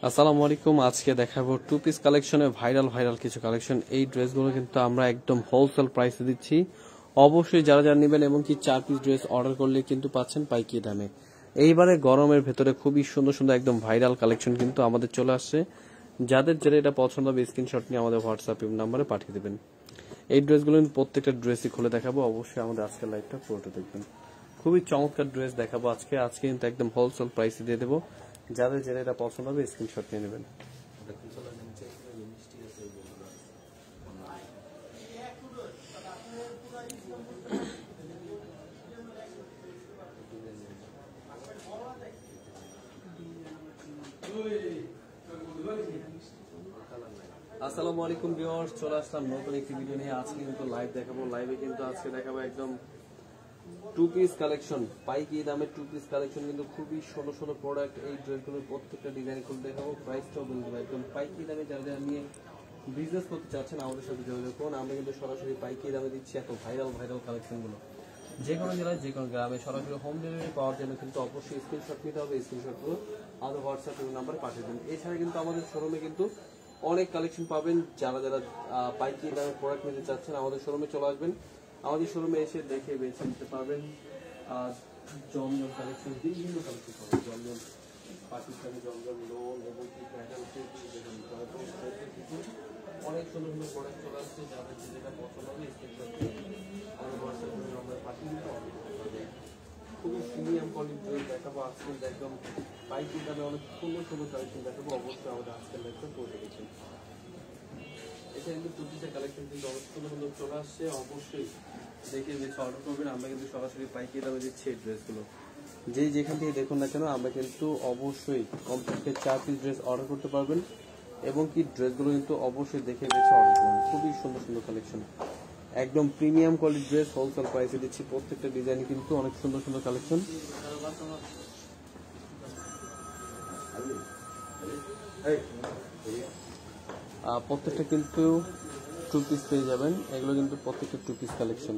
আসসালামু আলাইকুম। আজকে দেখাবো টু পিস কালেকশনে ভাইরাল কিছু কালেকশন। এই ড্রেসগুলো কিন্তু আমরা একদম হোলসেল প্রাইসে দিচ্ছি। অবশ্যই যারা যারা নেবেন এবং কি 4 পিস ড্রেস অর্ডার করলে কিন্তু পাচ্ছেন পাইকারি দামে। এইবারে গরমের ভেতরে খুবই সুন্দর সুন্দর একদম ভাইরাল কালেকশন কিন্তু আমাদের চলে আসছে। যাদের যেটা এটা পছন্দ হবে স্ক্রিনশট নিয়ে আমাদের হোয়াটসঅ্যাপ নাম্বারে পাঠিয়ে দেবেন। এই ড্রেসগুলো প্রত্যেকটা ড্রেসই খুলে দেখাবো। অবশ্যই আমাদের আজকের লাইভটা পুরোটা দেখবেন। খুবই চমৎকার ড্রেস দেখাবো আজকে কিন্তু একদম হোলসেল প্রাইসে দিয়ে দেবো। যাদের যেটা এটা পছন্দ হবে স্ক্রিনশট নিয়ে নেবেন। আসসালামু আলাইকুম ভিউয়ার্স, চলে আসলাম নতুন একটি ভিডিও নিয়ে। আজকে কিন্তু লাইভ দেখাবো। লাইভে কিন্তু আজকে দেখাবো একদম টু পিস কালেকশন, পাইকারি দামে টু পিস কালেকশন কিন্তু খুবই ষোলো ষোলো প্রোডাক্ট। এই ড্রেসগুলোর প্রত্যেকটা ডিজাইন খুলে দেখাবো, প্রাইসটাও বলে দেবো। একদম পাইকারি দামে যারা যারা নিয়ে বিজনেস করতে চাচ্ছেন আমাদের সাথে যোগাযোগ করুন। আমরা কিন্তু সরাসরি পাইকারি দামে দিচ্ছি এত ভাইরাল কালেকশনগুলো। যে কোনো জেলায় যে কোনো গ্রামে সরাসরি হোম ডেলিভারি পাওয়ার জন্য কিন্তু অবশ্যই স্ক্রিনশট নিতে হবে। স্ক্রিনশটগুলো আমাদের হোয়াটসঅ্যাপ নাম্বারে পাঠিয়ে দিন। এছাড়া কিন্তু আমাদের শোরুমে কিন্তু অনেক কালেকশন পাবেন। যারা যারা পাইকারি দামে প্রোডাক্ট নিতে চাচ্ছেন আমাদের শোরুমে চলে আসবেন। আমাদের শোরুমে এসে দেখে বেছে নিতে পারবেন। জমজম কালেকশন, বিভিন্ন কালেকশন পাবেন। জমজম পাকিস্তানি, জমজম লোন এবং অনেক সুন্দর সুন্দর প্রোডাক্ট চলে আসছে। যাদের যেটা পছন্দ হবে স্ক্রিনশট আমাদের হোয়াটসঅ্যাপ নাম্বারে পাঠিয়ে দিতে হবে। খুবই প্রিমিয়াম কোয়ালিটির দেখাবো আজকে একদম পাইকারি দামে অনেক সুন্দর সুন্দর কালেকশন দেখাবো। অবশ্যই আমাদের আজকের লাইভটা করে দেখেছেন। এটা কিন্তু টুপিসের কালেকশন কিন্তু অনেক সুন্দর সুন্দর চলে আসছে। অবশ্যই দেখে বেছে অর্ডার করবেন। আমরা কিন্তু সরাসরি পাইকারি দামে দিচ্ছি এই ড্রেসগুলো। যে যেখান থেকে দেখুন না কেন আমরা কিন্তু অবশ্যই কমপক্ষে 4 পিস ড্রেস অর্ডার করতে পারবেন এবং কি ড্রেসগুলো কিন্তু অবশ্যই দেখে বেছে অর্ডার করবেন। খুবই সুন্দর সুন্দর কালেকশন, একদম প্রিমিয়াম কোয়ালিটি ড্রেস হোলসেল প্রাইসে দিচ্ছি। প্রত্যেকটা ডিজাইন কিন্তু অনেক সুন্দর সুন্দর কালেকশন। প্রত্যেকটা কিন্তু টু পিস পেয়ে যাবেন। এগুলো কিন্তু প্রত্যেকটা টু পিস কালেকশন।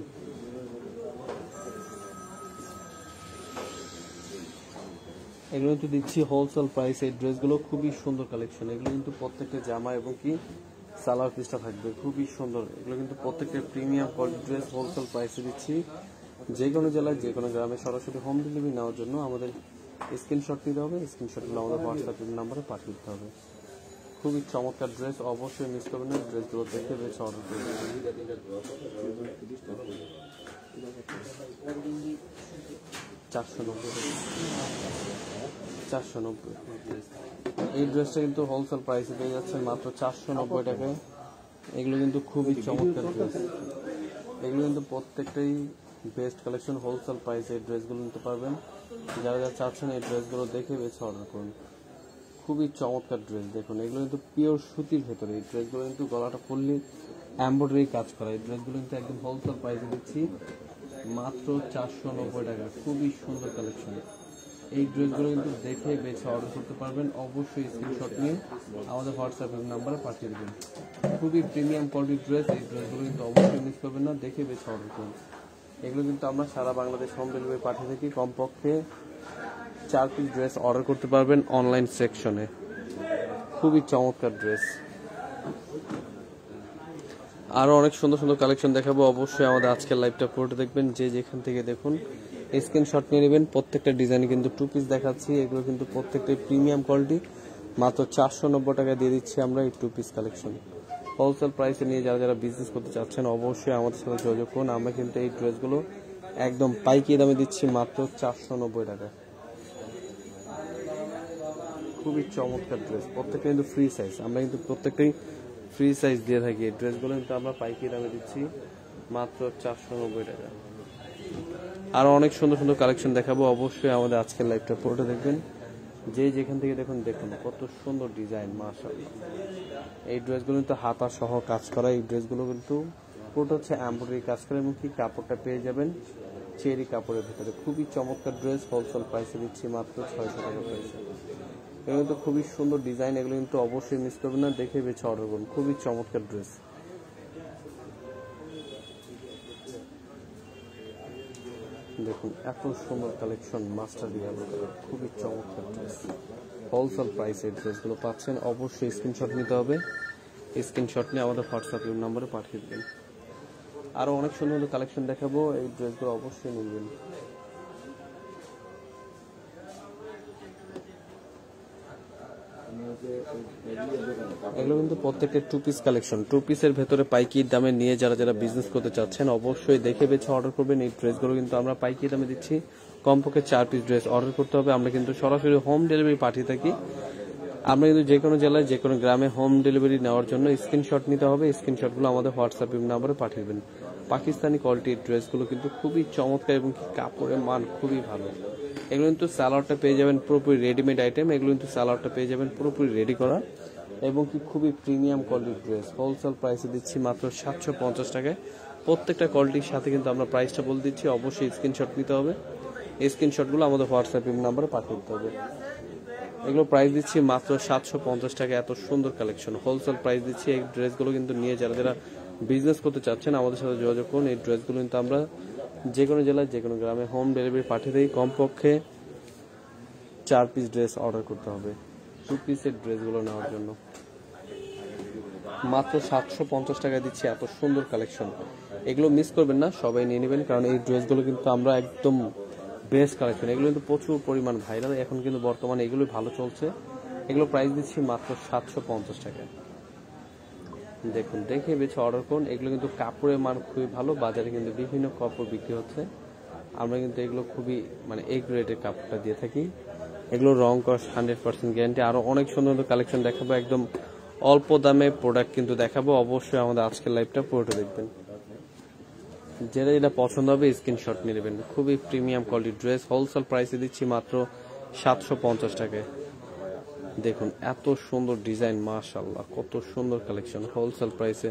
এগুলো কিন্তু দিচ্ছি হোলসেল প্রাইস। এই ড্রেসগুলো খুবই সুন্দর কালেকশন। এগুলো কিন্তু প্রত্যেকটা জামা এবং কি সালোয়ার পিসটা থাকবে খুবই সুন্দর। এগুলো কিন্তু প্রত্যেকটা প্রিমিয়াম কোয়ালিটি ড্রেস হোলসেল প্রাইসে দিচ্ছি। যে কোনো জেলায় যে কোনো গ্রামে সরাসরি হোম ডেলিভারি নেওয়ার জন্য আমাদের স্ক্রিনশট নিতে হবে। স্ক্রিনশটগুলো আমাদের হোয়াটসঅ্যাপ নাম্বারে পাঠিয়ে দিতে হবে। খুবই চমৎকার ড্রেস, অবশ্যই মিস করবেন না। ড্রেসগুলো দেখে বেছে অর্ডার করবেন। 490 এই ড্রেসটা কিন্তু হোলসেল প্রাইসে পেয়ে যাচ্ছেন মাত্র 490 টাকায়। এগুলো কিন্তু খুবই চমৎকার ড্রেস। এগুলো কিন্তু প্রত্যেকটাই বেস্ট কালেকশন। হোলসেল প্রাইসে এই ড্রেসগুলো নিতে পারবেন। যারা যারা চাচ্ছেন এই ড্রেসগুলো দেখে বেছে অর্ডার করুন। খুবই চমৎকার ড্রেস দেখুন। এগুলো কিন্তু পিওর সুতির ভেতরে। এই ড্রেসগুলো কিন্তু গলাটা ফুললি এমব্রয়ডারি কাজ করা। এই ড্রেসগুলো কিন্তু একদম হোলসেল প্রাইসে দিচ্ছি মাত্র 490 টাকা। খুবই সুন্দর কালেকশন। এই ড্রেসগুলো কিন্তু দেখে বেছে অর্ডার করতে পারবেন। অবশ্যই স্ক্রিনশট নিয়ে আমাদের হোয়াটসঅ্যাপ নাম্বারে পাঠিয়ে দেবেন। খুবই প্রিমিয়াম কোয়ালিটির ড্রেস। এই ড্রেসগুলো কিন্তু অবশ্যই মিস করবেন না, দেখে বেছে অর্ডার করুন। এগুলো কিন্তু আমরা সারা বাংলাদেশ হোম ডেলিভারি পাঠিয়ে থাকি। কমপক্ষে 4 পিস ড্রেস অর্ডার করতে পারবেন অনলাইন সেকশনে। খুবই চমৎকার ড্রেস। আরো অনেক সুন্দর সুন্দর কালেকশন দেখাবো। অবশ্যই আমাদের আজকের লাইভটা পুরোটা দেখবেন। যে যেখান থেকে দেখুন স্ক্রিনশট নিয়ে নেবেন। প্রত্যেকটা ডিজাইন কিন্তু টু পিস দেখাচ্ছি। এগুলো কিন্তু প্রত্যেকটাই প্রিমিয়াম কোয়ালিটি। মাত্র 490 টাকা দিয়ে দিচ্ছি আমরা এই টু পিস কালেকশন। হোলসেল প্রাইসে নিয়ে যারা যারা বিজনেস করতে চাচ্ছেন অবশ্যই আমাদের সাথে যোগাযোগ করুন। আমরা কিন্তু এই ড্রেসগুলো একদম পাইকারি দামে দিচ্ছি মাত্র 490 টাকা। খুবই চমৎকার ড্রেস। প্রত্যেকটা কিন্তু ফ্রি সাইজ। আমরা কিন্তু প্রত্যেকটাই ফ্রি সাইজ দিয়ে থাকি। এই ড্রেসগুলো কিন্তু আমরা পাইকারি দামে দিচ্ছি মাত্র 490 টাকা। আরো অনেক সুন্দর সুন্দর কালেকশন দেখাবো। অবশ্যই আমাদের আজকের লাইভটা পুরোটা দেখবেন। যে যেখান থেকে দেখুন কত সুন্দর ডিজাইন, মাশাআল্লাহ। এই ড্রেসগুলো কিন্তু হাতা সহ কাজ করা। এই ড্রেসগুলো কিন্তু পুরোটা হচ্ছে এমব্রয়ডারি কাজ করা এবং কি কাপড়টা পেয়ে যাবেন চেরি কাপড়ের ভিতরে। খুবই চমৎকার ড্রেস। হোলসেল প্রাইসে দিচ্ছি মাত্র 600 টাকা প্রাইসে। এগুলো তো খুবই সুন্দর ডিজাইন। এগুলো কিন্তু অবশ্যই মিস করবেন না, দেখে বেছে অর্ডার করুন। খুবই চমৎকার ড্রেস। দেখুন এত সুন্দর কালেকশন, মাস্টার ডিজাইন, খুবই চমৎকার ড্রেস। হোলসেল প্রাইসে ড্রেসগুলো পাচ্ছেন। অবশ্যই স্ক্রিনশট নিতে হবে, স্ক্রিনশট নিয়ে আমাদের হোয়াটসঅ্যাপ নাম্বারে পাঠিয়ে দেবেন। আরও অনেক সুন্দর সুন্দর কালেকশন দেখাবো, এই ড্রেসগুলো অবশ্যই নিবেন। এগুলো কিন্তু প্রত্যেকটা টু পিস কালেকশন, টু পিসের ভেতরে পাইকারি দামে নিয়ে যারা যারা বিজনেস করতে চাচ্ছেন অবশ্যই দেখে বেছে অর্ডার করবেন। এই ড্রেসগুলো কিন্তু আমরা পাইকারি দামে দিচ্ছি, কমপক্ষে 4 পিস ড্রেস অর্ডার করতে হবে। আমরা কিন্তু সরাসরি হোম ডেলিভারি পাঠিয়ে থাকি। আমরা কিন্তু যে কোনো জেলায় যে কোনো গ্রামে হোম ডেলিভারি নেওয়ার জন্য স্ক্রিনশট নিতে হবে, স্ক্রিনশটগুলো আমাদের হোয়াটসঅ্যাপ নাম্বারে পাঠিয়ে দেবেন। পাকিস্তানি কোয়ালিটির ড্রেসগুলো কিন্তু খুবই চমৎকার এবং কাপড়ের মান খুবই ভালো। এগুলো কিন্তু সালোয়ারটা পেয়ে যাবেন পুরোপুরি রেডিমেড আইটেম, এগুলো কিন্তু সালোয়ারটা পেয়ে যাবেন পুরোপুরি রেডি করা এবং কি খুবই প্রিমিয়াম কোয়ালিটির ড্রেস। হোলসেল প্রাইসে দিচ্ছি মাত্র 750 টাকায়। প্রত্যেকটা কোয়ালিটির সাথে কিন্তু আমরা প্রাইসটা বলে দিচ্ছি, অবশ্যই স্ক্রিনশট নিতে হবে, এই স্ক্রিনশটগুলো আমাদের হোয়াটসঅ্যাপ নাম্বারে পাঠিয়ে দিতে হবে। এগুলো প্রাইস দিচ্ছি মাত্র 750 টাকা। এত সুন্দর কালেকশন হোলসেল প্রাইস দিচ্ছি। এই ড্রেসগুলো কিন্তু নিয়ে যারা যারা বিজনেস করতে চাচ্ছেন আমাদের সাথে যোগাযোগ করুন। এই ড্রেসগুলো কিন্তু আমরা যে কোনো জেলায় যে কোনো গ্রামে হোম ডেলিভারি পাঠিয়ে দিই। কমপক্ষে 4 পিস ড্রেস অর্ডার করতে হবে 2 পিসের ড্রেসগুলো নেওয়ার জন্য। মাত্র 750 টাকা দিচ্ছি, এত সুন্দর কালেকশন। এগুলো মিস করবেন না, সবাই নিয়ে নেবেন, কারণ এই ড্রেসগুলো কিন্তু আমরা একদম বেস্ট কালেকশন। এগুলো কিন্তু প্রচুর পরিমাণ ভাইরাল, এখন কিন্তু বর্তমানে এগুলো ভালো চলছে। এগুলো প্রাইস দিচ্ছি মাত্র 750 টাকা। দেখুন, দেখে বেছে অর্ডার করুন। এগুলো কিন্তু কাপড়ের মান খুবই ভালো, বাজারে কিন্তু বিভিন্ন কাপড় বিক্রি হচ্ছে, আমরা কিন্তু এগুলো খুবই মানে এ গ্রেডের কাপড়টা দিয়ে থাকি। এগুলো রং কস 100% গ্যারান্টি। আরো অনেক সুন্দর সুন্দর কালেকশন দেখাবো, একদম অল্প দামে প্রোডাক্ট কিন্তু দেখাবো। অবশ্যই আমাদের আজকের লাইভটা পুরোটা দেখবেন। যেটা যেটা পছন্দ হবে স্ক্রিনশট নিয়ে নেবেন। খুবই প্রিমিয়াম কোয়ালিটির ড্রেস, হোলসেল প্রাইসে দিচ্ছি মাত্র 750 টাকায়। দেখুন এত সুন্দর ডিজাইন, মাশাআল্লাহ কত সুন্দর কালেকশন। হোলসেল প্রাইসে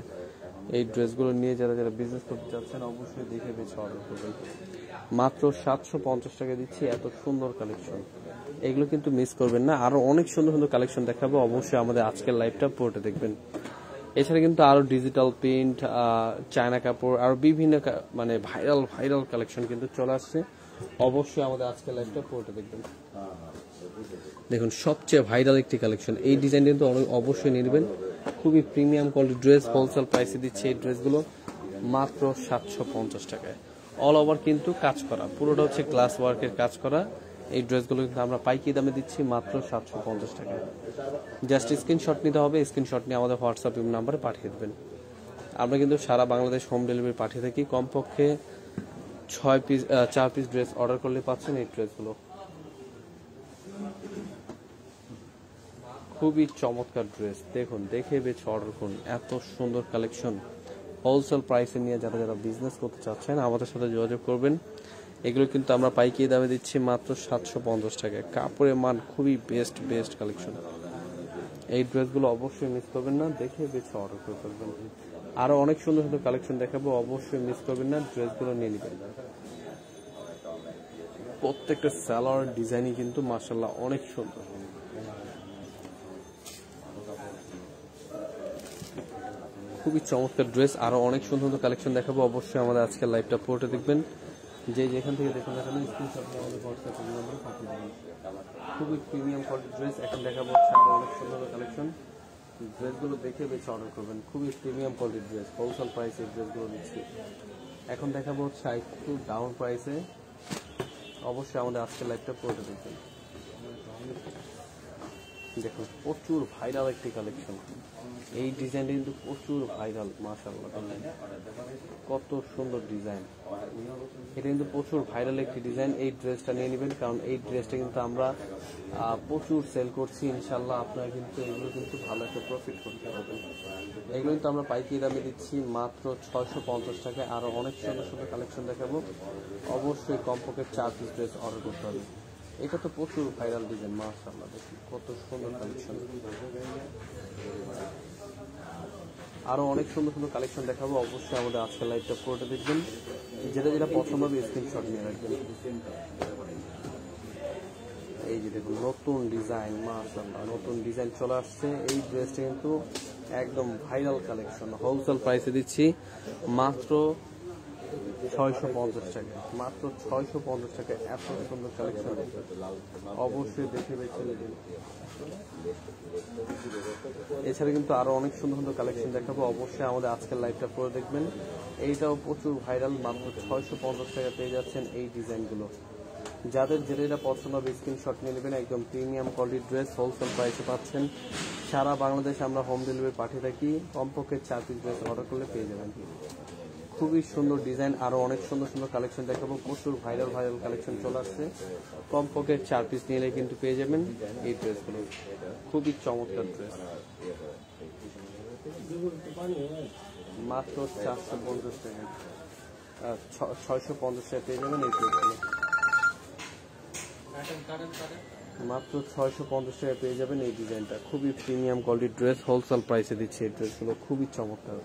এই ড্রেসগুলো নিয়ে যারা যারা বিজনেস করতে চাচ্ছেন অবশ্যই দেখে বেছে অর্ডার করবেন। মাত্র 750 টাকা দিচ্ছি, এত সুন্দর কালেকশন। এগুলো কিন্তু মিস করবেন না। আরো অনেক সুন্দর সুন্দর কালেকশন দেখাবো, অবশ্যই আমাদের আজকের লাইভটা পুরোটা দেখবেন। এছাড়া কিন্তু আরো ডিজিটাল প্রিন্ট, চায়না কাপড়, আর বিভিন্ন মানে ভাইরাল ভাইরাল কালেকশন কিন্তু চলে আসছে। অবশ্যই আমাদের আজকের লাইভটা পুরোটা দেখবেন। দেখুন সবচেয়ে ভাইরাল একটি কালেকশন, এই ডিজাইন কিন্তু অবশ্যই নিয়ে নেবেন। খুবই প্রিমিয়াম কোয়ালিটির ড্রেস, হোলসেল প্রাইসে দিচ্ছে এই ড্রেসগুলো মাত্র 750 টাকায়। অল ওভার কিন্তু কাজ করা, পুরোটা হচ্ছে গ্লাস ওয়ার্কের কাজ করা। এই ড্রেসগুলো কিন্তু আমরা পাইকারি দামে দিচ্ছি মাত্র 750 টাকায়। জাস্ট স্ক্রিনশট নিতে হবে, স্ক্রিনশট নিয়ে আমাদের হোয়াটসঅ্যাপ নাম্বারে পাঠিয়ে দেবেন। আমরা কিন্তু সারা বাংলাদেশ হোম ডেলিভারি পাঠিয়ে থাকি। কমপক্ষে 4 পিস ড্রেস অর্ডার করলে পাচ্ছেন এই ড্রেসগুলো। খুবই চমৎকার ড্রেস, দেখুন দেখে বেছে অর্ডার করুন। এত সুন্দর কালেকশন হোলসেল প্রাইসে নিয়ে যারা যারা বিজনেস করতে চাচ্ছেন আমাদের সাথে যোগাযোগ করবেন। এগুলো কিন্তু আমরা পাইকারি দামে দিচ্ছি মাত্র 750 টাকায়। কাপড়ের মান খুবই বেস্ট কালেকশন। এই ড্রেসগুলো অবশ্যই মিস করবেন না, দেখে বেছে অর্ডার করে ফেলবেন। আরো অনেক সুন্দর সুন্দর কালেকশন দেখাবো, অবশ্যই মিস করবেন না, ড্রেসগুলো নিয়ে নেবেন। প্রত্যেকটা সালোয়ার ডিজাইনই কিন্তু মাশাআল্লাহ অনেক সুন্দর। খুবই চমৎকার ড্রেস, আরো অনেক সুন্দর সুন্দর কালেকশন দেখাবো। অবশ্যই আমাদের আজকের লাইভটা পুরোটা দেখবেন। যে যেখান থেকে দেখুন না কেন স্ক্রিনশট নিয়ে আমাদের হোয়াটসঅ্যাপ নাম্বারে পাঠিয়ে দেবেন। খুবই প্রিমিয়াম কোয়ালিটির ড্রেস এখন দেখাবো, আরো অনেক সুন্দর কালেকশন। ড্রেসগুলো দেখে বেছে অর্ডার করবেন। খুবই প্রিমিয়াম কোয়ালিটির ড্রেস, হোলসেল প্রাইসে ড্রেসগুলো নিচ্ছি। এখন দেখাবো হচ্ছে একটু ডাউন প্রাইসে। অবশ্যই আমাদের আজকের লাইভটা পুরোটা দেখবেন। দেখুন প্রচুর ভাইরাল একটি কালেকশন, এই ডিজাইনটা কিন্তু প্রচুর ভাইরাল। মাশাআল্লাহ কত সুন্দর ডিজাইন, এটা কিন্তু প্রচুর ভাইরাল একটি ডিজাইন। এই ড্রেসটা নিয়ে নেবেন, কারণ এই ড্রেসটা কিন্তু আমরা প্রচুর সেল করছি। ইনশাল্লাহ আপনারা কিন্তু এগুলো কিন্তু ভালো একটা প্রফিট করতে পারবেন। এগুলো কিন্তু আমরা পাইকারি দামে দিচ্ছি মাত্র 650 টাকায়। আরো অনেক সুন্দর সুন্দর কালেকশন দেখাবো, অবশ্যই কমপক্ষে 4 পিস ড্রেস অর্ডার করতে হবে। এটা তো প্রচুর ভাইরাল ডিজাইন, মাশাআল্লাহ দেখুন কত সুন্দর কালেকশন। আরো অনেক সুন্দর সুন্দর কালেকশন দেখাবো, অবশ্যই আমাদের আজকের লাইভটা পুরোটা দেখবেন। যেটা যেটা পছন্দ হবে স্ক্রিনশট নিয়ে রাখবেন। এই যে দেখুন নতুন ডিজাইন, মাশাআল্লাহ নতুন ডিজাইন চলে আসছে। এই ড্রেসটা কিন্তু একদম ভাইরাল কালেকশন, হোলসেল প্রাইসে দিচ্ছি মাত্র 650 টাকা, মাত্র 650 টাকা। এত সুন্দর কালেকশন, অবশ্যই দেখে বেছে নেবেন। এছাড়া কিন্তু আরো অনেক সুন্দর সুন্দর কালেকশন দেখাবো, অবশ্যই আমাদের আজকের লাইভটা পরে দেখবেন। এইটাও প্রচুর ভাইরাল, মাত্র 650 টাকা পেয়ে যাচ্ছেন এই ডিজাইনগুলো। যাদের যেটা পছন্দ হবে স্ক্রিনশট নিয়ে নেবেন। একদম প্রিমিয়াম কোয়ালিটির ড্রেস হোলসেল প্রাইসে পাচ্ছেন। সারা বাংলাদেশে আমরা হোম ডেলিভারি পাঠিয়ে থাকি। কমপক্ষে 4 পিস ড্রেস অর্ডার করলে পেয়ে যাবেন। খুবই সুন্দর ডিজাইন, আরো অনেক সুন্দর সুন্দর কালেকশন দেখাবো। প্রচুর ভাইরাল কালেকশন চলে আসছে। কমপক্ষে 4 পিস নিলে কিন্তু পেয়ে যাবেন এই ড্রেসগুলো। খুবই চমৎকার ড্রেস, মাত্র 450 টাকা, 650 টাকা পেয়ে যাবেন এই ড্রেসগুলো। মাত্র 650 টাকা পেয়ে যাবেন এই ডিজাইনটা। খুবই প্রিমিয়াম কোয়ালিটির ড্রেস, হোলসেল প্রাইসে দিচ্ছে এই ড্রেসগুলো। খুবই চমৎকার,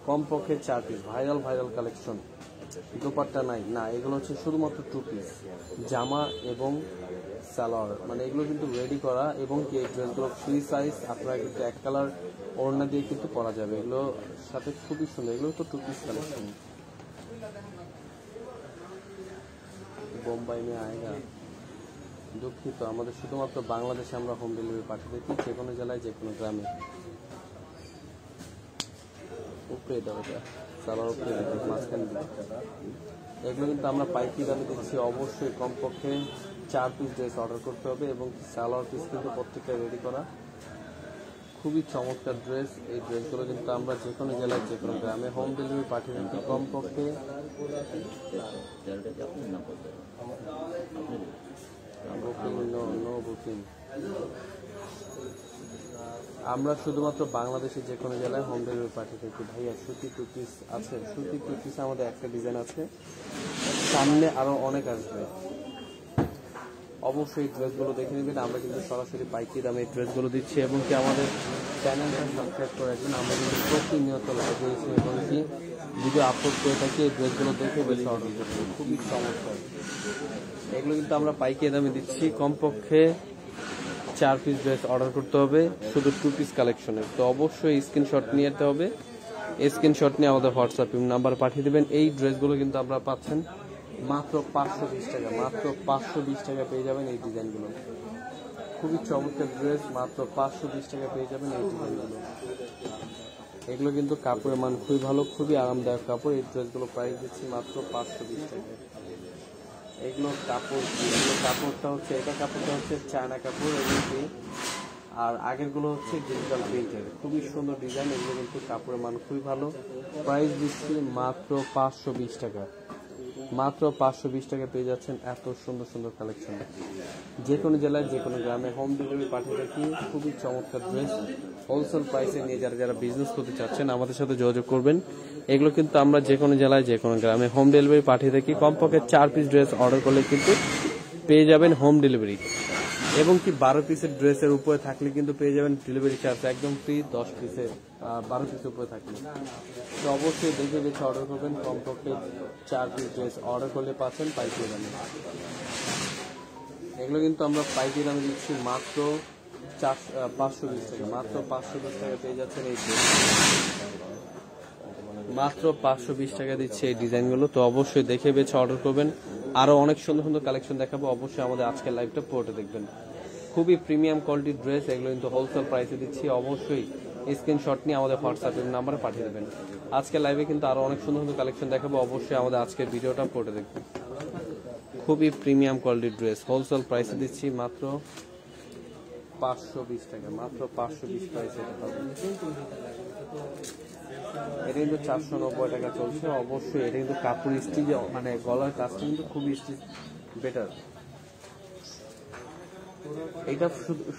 কমপক্ষে 4 পিস। Viral collection. দোপাট্টা নাই না, এগুলো হচ্ছে শুধুমাত্র 2 পিস জামা এবং সালোয়ার, মানে এগুলো কিন্তু রেডি করা। এবং কি এই ড্রেসগুলো ফ্রি সাইজ, আপনারা কিন্তু 1 কালার ওড়না দিয়ে কিন্তু পরা যাবে। এগুলো সাথে খুবই সুন্দর। এগুলো তো 2 পিস কালেকশন। বোম্বাই মে আয়েগা, দুঃখিত, আমাদের শুধুমাত্র বাংলাদেশে আমরা হোম ডেলিভারি পাঠিয়ে দিচ্ছি, যে কোনো জেলায় যে কোনো গ্রামে। উপরে দেওয়া যায় সালোয়ার, উপরে মাঝখানে। এগুলো কিন্তু আমরা পাইকারি দামে দিচ্ছি। অবশ্যই কমপক্ষে 4 পিস ড্রেস অর্ডার করতে হবে এবং সালোয়ার পিস কিন্তু প্রত্যেকটা রেডি করা। খুবই চমৎকার ড্রেস। এই ড্রেসগুলো কিন্তু আমরা যে কোনো জেলায় যে কোনো গ্রামে হোম ডেলিভারি পাঠিয়ে দিচ্ছি। কমপক্ষে নো বুকিং। আমরা শুধুমাত্র বাংলাদেশে যে কোনো জেলায় হোম ডেলিভারি পাঠিয়ে থাকি। ভাইয়া সুতি 2 পিস আছে? সুতি 2 পিস আমাদের একটা ডিজাইন আছে, সামনে আরো অনেক আসবে। অবশ্যই ড্রেসগুলো দেখে নেবেন। আমরা কিন্তু সরাসরি পাইকারি দামে এই ড্রেসগুলো দিচ্ছি এবং কি আমাদের চ্যানেলটা সাবস্ক্রাইব করে রাখবেন। আমরা কিন্তু প্রতিনিয়ত লাইভে এসে এবং কি ভিডিও আপলোড করে থাকি। এই ড্রেসগুলো দেখে বেশি অর্ডার করতে খুবই চমৎকার। এগুলো কিন্তু আমরা পাইকারি দামে দিচ্ছি। কমপক্ষে 4 পিস ড্রেস অর্ডার করতে হবে শুধু 2 পিস কালেকশনের। তো অবশ্যই স্ক্রিনশট নিয়ে যেতে হবে। স্ক্রিনশট নিয়ে আমাদের হোয়াটসঅ্যাপ নাম্বার পাঠিয়ে দেবেন। এই ড্রেসগুলো কিন্তু আপনারা পাচ্ছেন মাত্র 520 টাকা, মাত্র 520 টাকা পেয়ে যাবেন এই ডিজাইনগুলো। খুবই চমৎকার ড্রেস, মাত্র 520 টাকা পেয়ে যাবেন এই ডিজাইনগুলো। এগুলো কিন্তু কাপড়ের মান খুবই ভালো, খুবই আরামদায়ক কাপড়। এই ড্রেসগুলো প্রাইস দিচ্ছি মাত্র 520 টাকা। এগুলো কাপড়টা হচ্ছে, এটা কাপড়টা হচ্ছে চায়না কাপড় এবং কি, আর আগেরগুলো হচ্ছে ডিজিটাল প্রিন্টের। খুবই সুন্দর ডিজাইন। এগুলো কিন্তু কাপড়ের মান খুবই ভালো। প্রাইস দিচ্ছি মাত্র 520 টাকা, মাত্র 520 টাকা পেয়ে যাচ্ছেন এত সুন্দর সুন্দর কালেকশন। যে কোনো জেলায় যে কোনো গ্রামে হোম ডেলিভারি পাঠিয়ে রাখি। খুবই চমৎকার ড্রেস, হোলসেল প্রাইসে নিয়ে যারা বিজনেস করতে চাচ্ছেন আমাদের সাথে যোগাযোগ করবেন। এগুলো কিন্তু আমরা যে কোনো জেলায় যে কোনো গ্রামে হোম ডেলিভারি পাঠিয়ে থাকি। কমপক্ষে 4 পিস ড্রেস অর্ডার করলে কিন্তু পেয়ে যাবেন হোম ডেলিভারি এবং কি 12 পিসের ড্রেসের উপরে থাকলে কিন্তু পেয়ে যাবেন ডেলিভারি চার্জ একদম ফ্রি। 10 পিসে 12 পিসের উপরে থাকলে তো অবশ্যই দেখে বেছে অর্ডার করবেন। কমপক্ষে 4 পিস ড্রেস অর্ডার করলে পাচ্ছেন পাইকারি দামে। এগুলো কিন্তু আমরা পাইকারি দামে দিচ্ছি মাত্র 520 টাকা, মাত্র 520 টাকা পেয়ে যাচ্ছেন এই ড্রেস, মাত্র 520 টাকা দিচ্ছে এই ডিজাইনগুলো। তো অবশ্যই দেখে বেছে অর্ডার করবেন। আরো অনেক সুন্দর সুন্দর কালেকশন দেখাবো, অবশ্যই আমাদের আজকের লাইভটা পুরোটা দেখবেন। খুবই প্রিমিয়াম কোয়ালিটির ড্রেস, এগুলো কিন্তু হোলসেল প্রাইসে দিচ্ছি। অবশ্যই স্ক্রিনশট নিয়ে আমাদের হোয়াটসঅ্যাপের নাম্বারে পাঠিয়ে দেবেন। আজকের লাইভে কিন্তু আরো অনেক সুন্দর সুন্দর কালেকশন দেখাবো, অবশ্যই আমাদের আজকের ভিডিওটা পুরোটা দেখবেন। খুবই প্রিমিয়াম কোয়ালিটির ড্রেস, হোলসেল প্রাইসে দিচ্ছি মাত্র 520 টাকা, মাত্র 520 প্রাইসে এটা পাবেন। এটা কিন্তু 490 টাকা চলছে। অবশ্যই এটা কিন্তু কাপড় স্টিচ, মানে গলার কাজটা কিন্তু খুবই স্টিচ বেটার। এটা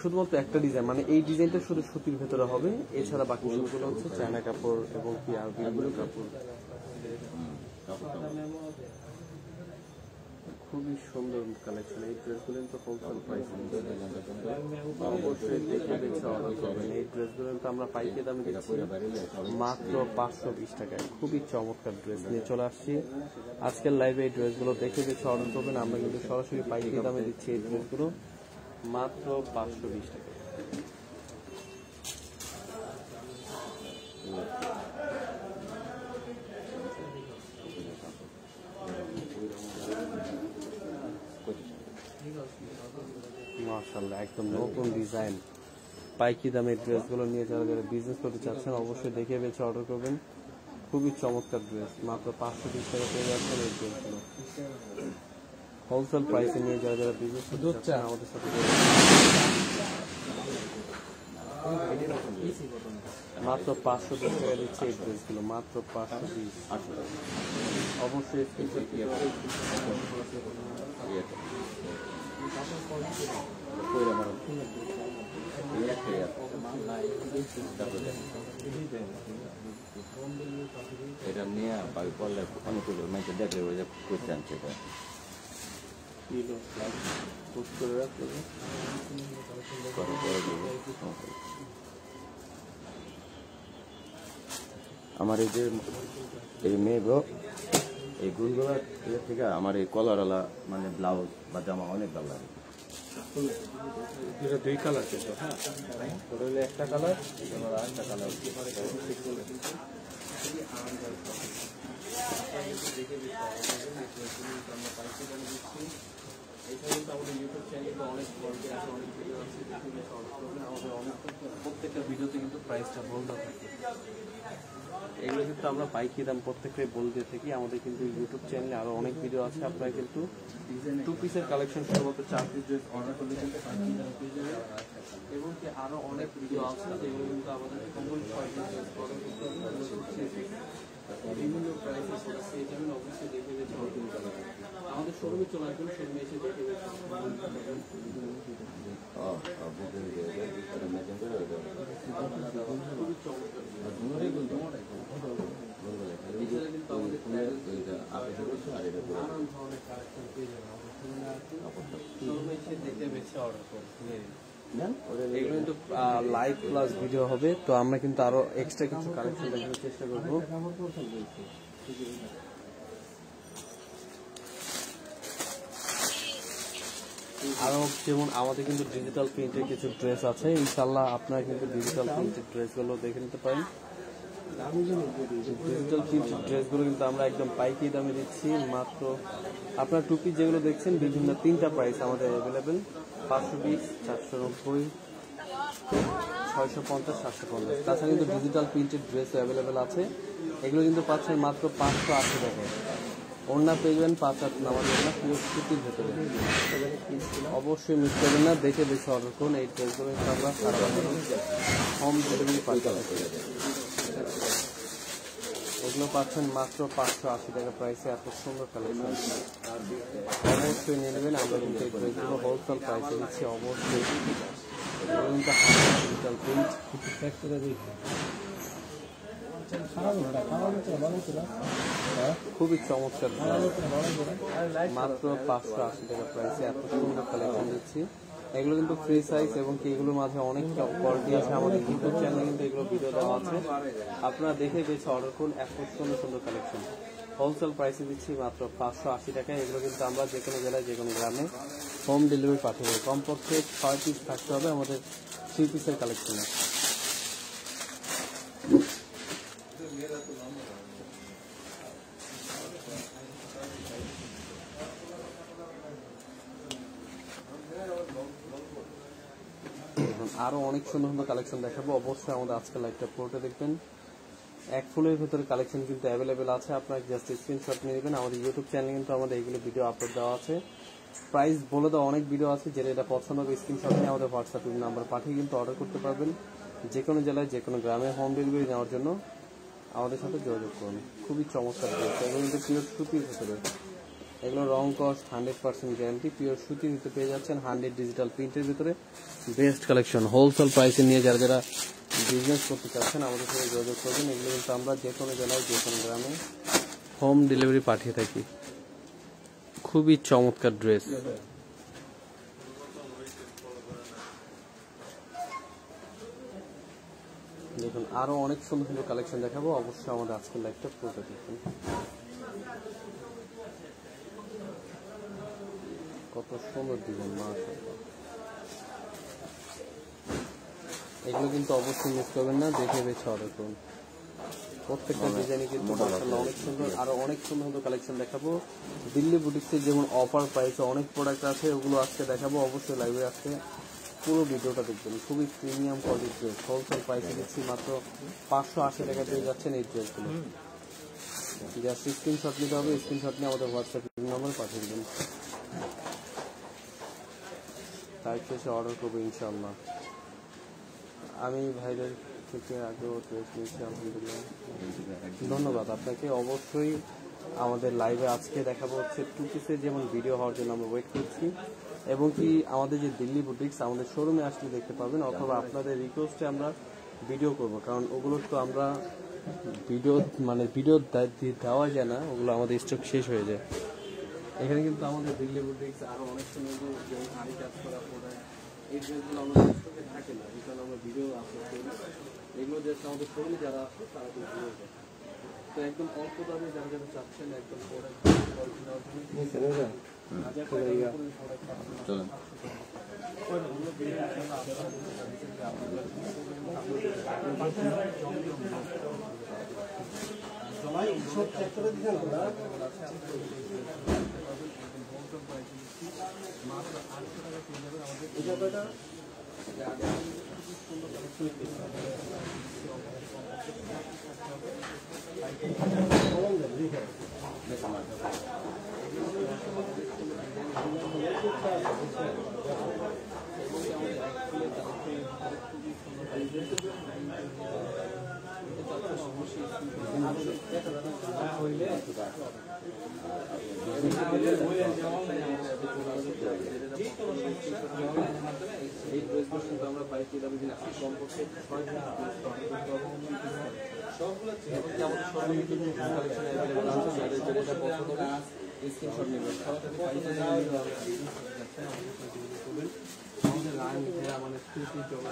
শুধুমাত্র একটা ডিজাইন, মানে এই ডিজাইনটা শুধু সুতির ভেতরে হবে, এছাড়া বাকি সবগুলো হচ্ছে চায়না কাপড় এবং কি আর বিভিন্ন কাপড়। খুবই সুন্দর কালেকশন। এই ড্রেসগুলো কিন্তু হোলসেল প্রাইস, অবশ্যই দেখে বেছে অর্ডার করবেন। এই ড্রেসগুলো কিন্তু আমরা পাইকারি দামে দিচ্ছি মাত্র 520 টাকায়। খুবই চমৎকার ড্রেস নিয়ে চলে আসছি আজকের লাইভে। এই ড্রেসগুলো দেখে বেছে অর্ডার করবেন। আমরা কিন্তু সরাসরি পাইকারি দামে দিচ্ছি এই ড্রেসগুলো মাত্র 520 টাকা। মাশাআল্লাহ একদম নতুন ডিজাইন পাইকি দামের ড্রেসগুলো নিয়ে যারা যারা বিজনেস করতে চাচ্ছেন অবশ্যই দেখে বেছে অর্ডার করবেন। খুবই চমৎকার ড্রেস, মাত্র 520 টাকা পেয়ে যাচ্ছেন এই ড্রেসগুলো। হোলসেল প্রাইসে নিয়ে যারা যারা বিজনেস করতে চাচ্ছেন আমাদের সাথে মাত্র 520 টাকা দিচ্ছে এই ড্রেসগুলো, মাত্র 520। অবশ্যই এটা নিয়ে করলে অনুকূল মেয়েকে দেখলে ওই যে করতে আনছে এটা আমার এই যে এই মেয়েগুলো এই গুলগুলো থেকে আমার এই কলারওয়ালা মানে ব্লাউজ বা জামা অনেক ভালো লাগে। এটা দুই কালার ছিল, হ্যাঁ ওটা হলো একটা কালার আর একটা কালার। প্রত্যেকটা ভিডিওতে কিন্তু প্রাইসটা বলতে থাকে, এগুলো কিন্তু আমরা পাইকি দাম প্রত্যেকটাই বলতে থাকি। আমাদের কিন্তু ইউটিউব চ্যানেলে আরো অনেক ভিডিও আছে, আপনারা কিন্তু 2 পিসের কালেকশন শুধুমাত্র 4 পিস ড্রেস অর্ডার করলে কিন্তু পাইকি দাম পেয়ে যাবেন। এবং কি আরো অনেক ভিডিও আছে যেগুলো কিন্তু আমাদের কমপ্লিট 6 পিস ড্রেস অর্ডার করতে হবে, বিভিন্ন প্রাইসে আছে। এই জন্য অবশ্যই দেখে বেছে অর্ডার করতে হবে। আমাদের শোরুমে চলে আসবেন, শোরুমে এসে দেখে বেছে এগুলো কিন্তু লাইভ প্লাস ভিডিও হবে। তো আমরা কিন্তু আরো এক্সট্রা কিছু কালেকশন দেখানোর চেষ্টা করবো। আরো যেমন আমাদের কিন্তু ডিজিটাল প্রিন্টের কিছু ড্রেস আছে, ইনশাল্লাহ আপনারা কিন্তু ডিজিটাল প্রিন্টের ড্রেসগুলো দেখে নিতে পারেন। ডিজিটাল প্রিন্টের ড্রেসগুলো কিন্তু আমরা একদম পাইকি দামে দিচ্ছি। মাত্র আপনার টুপি যেগুলো দেখছেন বিভিন্ন 3টা প্রাইস আমাদের অ্যাভেলেবেল, 520, 490, 650, 750। তাছাড়া কিন্তু ডিজিটাল প্রিন্টেড ড্রেস অ্যাভেলেবেল আছে, এগুলো কিন্তু পাচ্ছেন মাত্র 580 টাকায়। ওড়না পেয়ে যাবেন 5 নামাজ ওড়না পুরো সুতির ভেতরে। অবশ্যই মিস করবেন না, দেখে বেছে অর্ডার করুন। এই ড্রেসগুলো আমরা সারা হোম ডেলিভারি পাঠাতে এগুলো পাচ্ছেন মাত্র 580 টাকা প্রাইসে। এত সুন্দর কালেকশন, অবশ্যই নিয়ে নেবেন। আমরা কিন্তু এই ড্রেসগুলো হোলসেল প্রাইসে দিচ্ছি। অবশ্যই ডিজিটাল প্রিন্ট খুবই চমৎকার, মাত্র 580 টাকা প্রাইসে এত সুন্দর কালেকশন দিচ্ছি। এগুলো কিন্তু ফ্রি সাইজ এবং কি এগুলোর মাঝে অনেক কোয়ালিটি আছে। আমাদের ইউটিউব চ্যানেলে কিন্তু এগুলো ভিডিও দেওয়া আছে, আপনারা দেখে বেছে অর্ডার করুন। এত সুন্দর সুন্দর কালেকশন হোলসেল প্রাইসে দিচ্ছি মাত্র 580 টাকায়। এগুলো কিন্তু আমরা যে কোনো জেলায় যে কোনো গ্রামে হোম ডেলিভারি পাঠিয়ে দেবো। কমপক্ষে 6 পিস থাকতে হবে আমাদের 3 পিসের কালেকশনে। আরো অনেক সুন্দর সুন্দর কালেকশন দেখাবো, অবশ্যই আমাদের আজকে লাইভটা পুরোটা দেখবেন। এক ফুলের ভেতরে কালেকশন কিন্তু অ্যাভেলেবেল আছে, আপনারা জাস্ট স্ক্রিনশট নিয়ে নেবেন। আমাদের ইউটিউব চ্যানেলে কিন্তু আমাদের এইগুলো ভিডিও আপলোড দেওয়া আছে, প্রাইস বলে দেওয়া অনেক ভিডিও আছে। যেটা এটা পছন্দ হবে স্ক্রিনশট নিয়ে আমাদের হোয়াটসঅ্যাপ নাম্বার পাঠিয়ে কিন্তু অর্ডার করতে পারবেন। যে কোনো জেলায় যে কোনো গ্রামে হোম ডেলিভারি নেওয়ার জন্য আমাদের সাথে যোগাযোগ করুন। খুবই চমৎকার রয়েছে, এগুলো কিন্তু পিওর সুতির ভেতরে। এগুলো রং কস্ট 100% গ্যারান্টি, পিওর সুতির ভিতরে পেয়ে যাচ্ছেন 100 ডিজিটাল প্রিন্টের ভিতরে বেস্ট কালেকশন। হোলসেল প্রাইসে নিয়ে যারা যারা বিজনেস করতে চাচ্ছেন আমাদের সাথে যোগাযোগ করবেন। এগুলো কিন্তু আমরা যে কোনো জেলায় যে কোনো গ্রামে হোম ডেলিভারি পাঠিয়ে থাকি। খুবই চমৎকার ড্রেস, দেখুন আরো অনেক সুন্দর সুন্দর কালেকশন দেখাবো। অবশ্যই আমাদের আজকের লাইভটা পুরোটা দেখুন। কত সুন্দর ডিজাইন, মাশাআল্লাহ। এগুলো কিন্তু অবশ্যই মিস করবেন না, দেখে বেছে অর্ডার করুন। প্রত্যেকটা ডিজাইনই কিন্তু মাশাআল্লাহ অনেক সুন্দর, আরো অনেক সুন্দর সুন্দর কালেকশন দেখাবো। দিল্লি বুটিক্সের যেমন অফার প্রাইসে অনেক প্রোডাক্ট আছে, ওগুলো আজকে দেখাবো। অবশ্যই লাইভে আসতে পুরো ভিডিওটা দেখবেন। খুবই প্রিমিয়াম কোয়ালিটির ড্রেস, হোলসেল প্রাইসে দিচ্ছি মাত্র 580 টাকা পেয়ে যাচ্ছেন এই ড্রেসগুলো। জাস্ট স্ক্রিনশট নিতে হবে, স্ক্রিনশট নিয়ে আমাদের হোয়াটসঅ্যাপ নাম্বার পাঠিয়ে দেবেন, তাই শেষে অর্ডার করবো ইনশাআল্লাহ। আমি ভাইদের থেকে আগেও ড্রেস নিয়েছি, আলহামদুলিল্লাহ। ধন্যবাদ আপনাকে। অবশ্যই আমাদের লাইভে আজকে দেখাবো হচ্ছে 2 পিসের যেমন ভিডিও হওয়ার জন্য আমরা ওয়েট করছি, এবং কি আমাদের যে দিল্লি বুটিক্স আমাদের শোরুমে আসলে দেখতে পাবেন, অথবা আপনাদের রিকোয়েস্টে আমরা ভিডিও করব, কারণ ওগুলো তো আমরা ভিডিও দেওয়া যায় না, ওগুলো আমাদের স্টক শেষ হয়ে যায়। এখানে কিন্তু আমাদের দিল্লি বুটিক্স আরও অনেক সুন্দর যেমন আড়ি কাজ করা প্রোডাক্ট, এই ড্রেসগুলো আমাদের স্টকে থাকে না, এই কারণে আমরা ভিডিও আপলোড করি। এগুলো জাস্ট আমাদের শোরুমে যারা আসে তারা কিন্তু ভিডিও দেয়। তো একদম অল্প দামে যারা যারা চাচ্ছেন একদম প্রোডাক্ট কোয়ালিটি নেওয়ার জন্য চলেন এই ড্রেসগুলো কিন্তু আমরা পাইছি দামে দিন কমপক্ষে 6 সবগুলো আমাদের শোরুমে কিন্তু কালেকশন अवेलेबल আছে, যাদের যেটা পছন্দ হবে স্ক্রিনশট নেবেন। আমাদের লাইন ঘেরা মানে স্টুডি চলে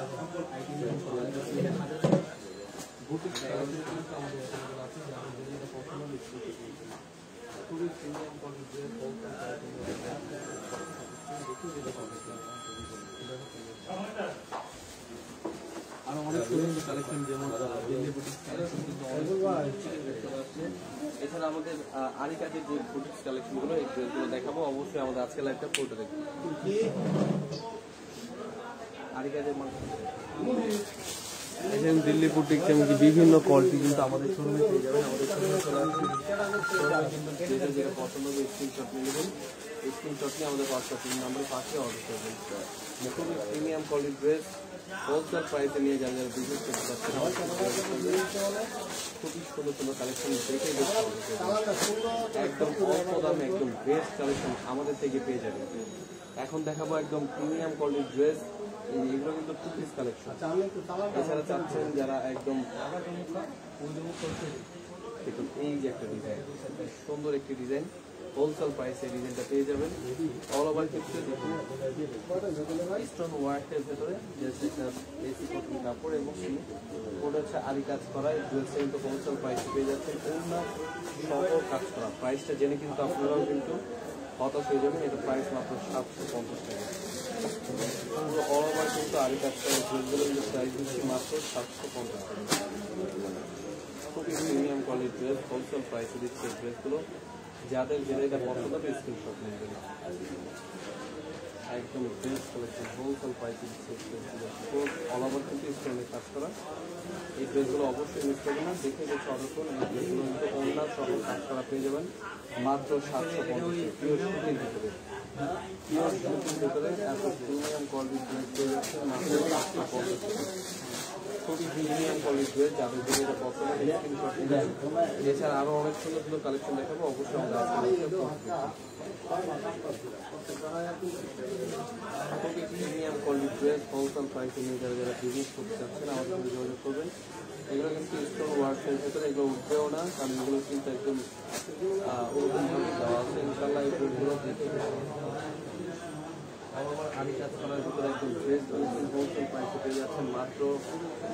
বুটিক কালেকশন আমাদের अवेलेबल আছে, যাদের যেটা পছন্দ হবে স্ক্রিনশট নেবেন। খুবই প্রিমিয়াম কোয়ালিটির আরো অনেক সুন্দর কালেকশন, যেমন দিল্লি বুটিক্স কালেকশন কিন্তু এছাড়া আমাদের আরি কাজের যে বুটিক্স কালেকশনগুলো এই ড্রেসগুলো দেখাবো। অবশ্যই আমাদের আজকে লাইভটা পুরোটা দেখবেন। আরি কাজের এখানে দিল্লি বুটিক্স এমনকি বিভিন্ন কোয়ালিটি কিন্তু আমাদের শোরুমে পেয়ে যাবেন। আমাদের শোরুমে চলে আসবেন, কিন্তু যেটা পছন্দ হবে স্ক্রিনশট নিয়ে নেবেন। স্ক্রিনশট নিয়ে আমাদের হোয়াটসঅ্যাপ নাম্বারে পাশে অর্ডার করবেন। খুবই প্রিমিয়াম কোয়ালিটির ড্রেস হোলসেল প্রাইসে নিয়ে যারা যারা বিজনেস করতে চাচ্ছেন খুবই সুন্দর সুন্দর কালেকশন দেখে একদম অল্প দামে একদম বেস্ট কালেকশন আমাদের থেকে পেয়ে যাবেন। এখন দেখাবো একদম প্রিমিয়াম কোয়ালিটির ড্রেস, এগুলো কিন্তু 2 পিস কালেকশন। এছাড়া চাচ্ছেন যারা একদম দেখুন এই যে একটা ডিজাইন, সুন্দর একটি ডিজাইন, হোলসেল প্রাইসে ডিজাইনটা পেয়ে যাবেন। অল ওভার ক্ষেত্রে দেখুন স্টোন ওয়ার্কের ভেতরে জাস্ট একটা বেসি কটন কাপড় এবং ওটা হচ্ছে আরি কাজ করা। এই ড্রেসটা কিন্তু হোলসেল প্রাইসে পেয়ে যাচ্ছেন, অন্য সহ কাজ করা। প্রাইসটা জেনে কিন্তু আপনারাও কিন্তু হতাশ হয়ে যাবেন। এটা প্রাইস মাত্র 750 টাকা। পুরো অল ওভার কিন্তু আরি কাজ করা ড্রেসগুলো কিন্তু প্রাইস দিচ্ছি মাত্র 750 টাকা। খুবই প্রিমিয়াম কোয়ালিটির ড্রেস, হোলসেল প্রাইসে দিচ্ছে এই ড্রেসগুলো। যাদের যেটা পছন্দ হবে স্ক্রিনশট নেবেন। একদম বেস্ট কালেকশন, হোলসেল প্রাইসে দিচ্ছে অল ওভার কিন্তু স্টোনে কাজ করা। এই ড্রেসগুলো অবশ্যই মিস করবেন না, দেখে অর্ডার করুন। এই ড্রেসগুলো কিন্তু অন্য সহ কাজ করা পেয়ে যাবেন মাত্র 750 পিওর সুতির ভিতরে। পিওর সুতির ভিতরে এত প্রিমিয়াম কোয়ালিটির ড্রেস পেয়ে যাচ্ছে মাত্র 750। খুবই প্রিমিয়াম কোয়ালিটির ড্রেস, যাদের যেটা পছন্দ হবে স্ক্রিনশট নেবেন। এছাড়া আরও অনেক সুন্দর সুন্দর কালেকশন দেখাবো, অবশ্যই আমাদের খুবই প্রিমিয়াম কোয়ালিটির ড্রেস হোলসেল প্রাইসে নিয়ে যারা যারা বিজনেস করতে চাচ্ছেন আমাদের সঙ্গে যোগাযোগ করবেন। এগুলো কিন্তু স্টোন ওয়ার্কের ভেতরে এগুলো উঠবেও না, কারণ এগুলো কিন্তু একদম ওরকমভাবে দেওয়া আছে। ইনশাল্লাহ এই ড্রেসগুলো দেখে আমার আরি কাজ করার ভিতরে একদম ড্রেস হোলসেল প্রাইসে পেয়ে যাচ্ছেন মাত্র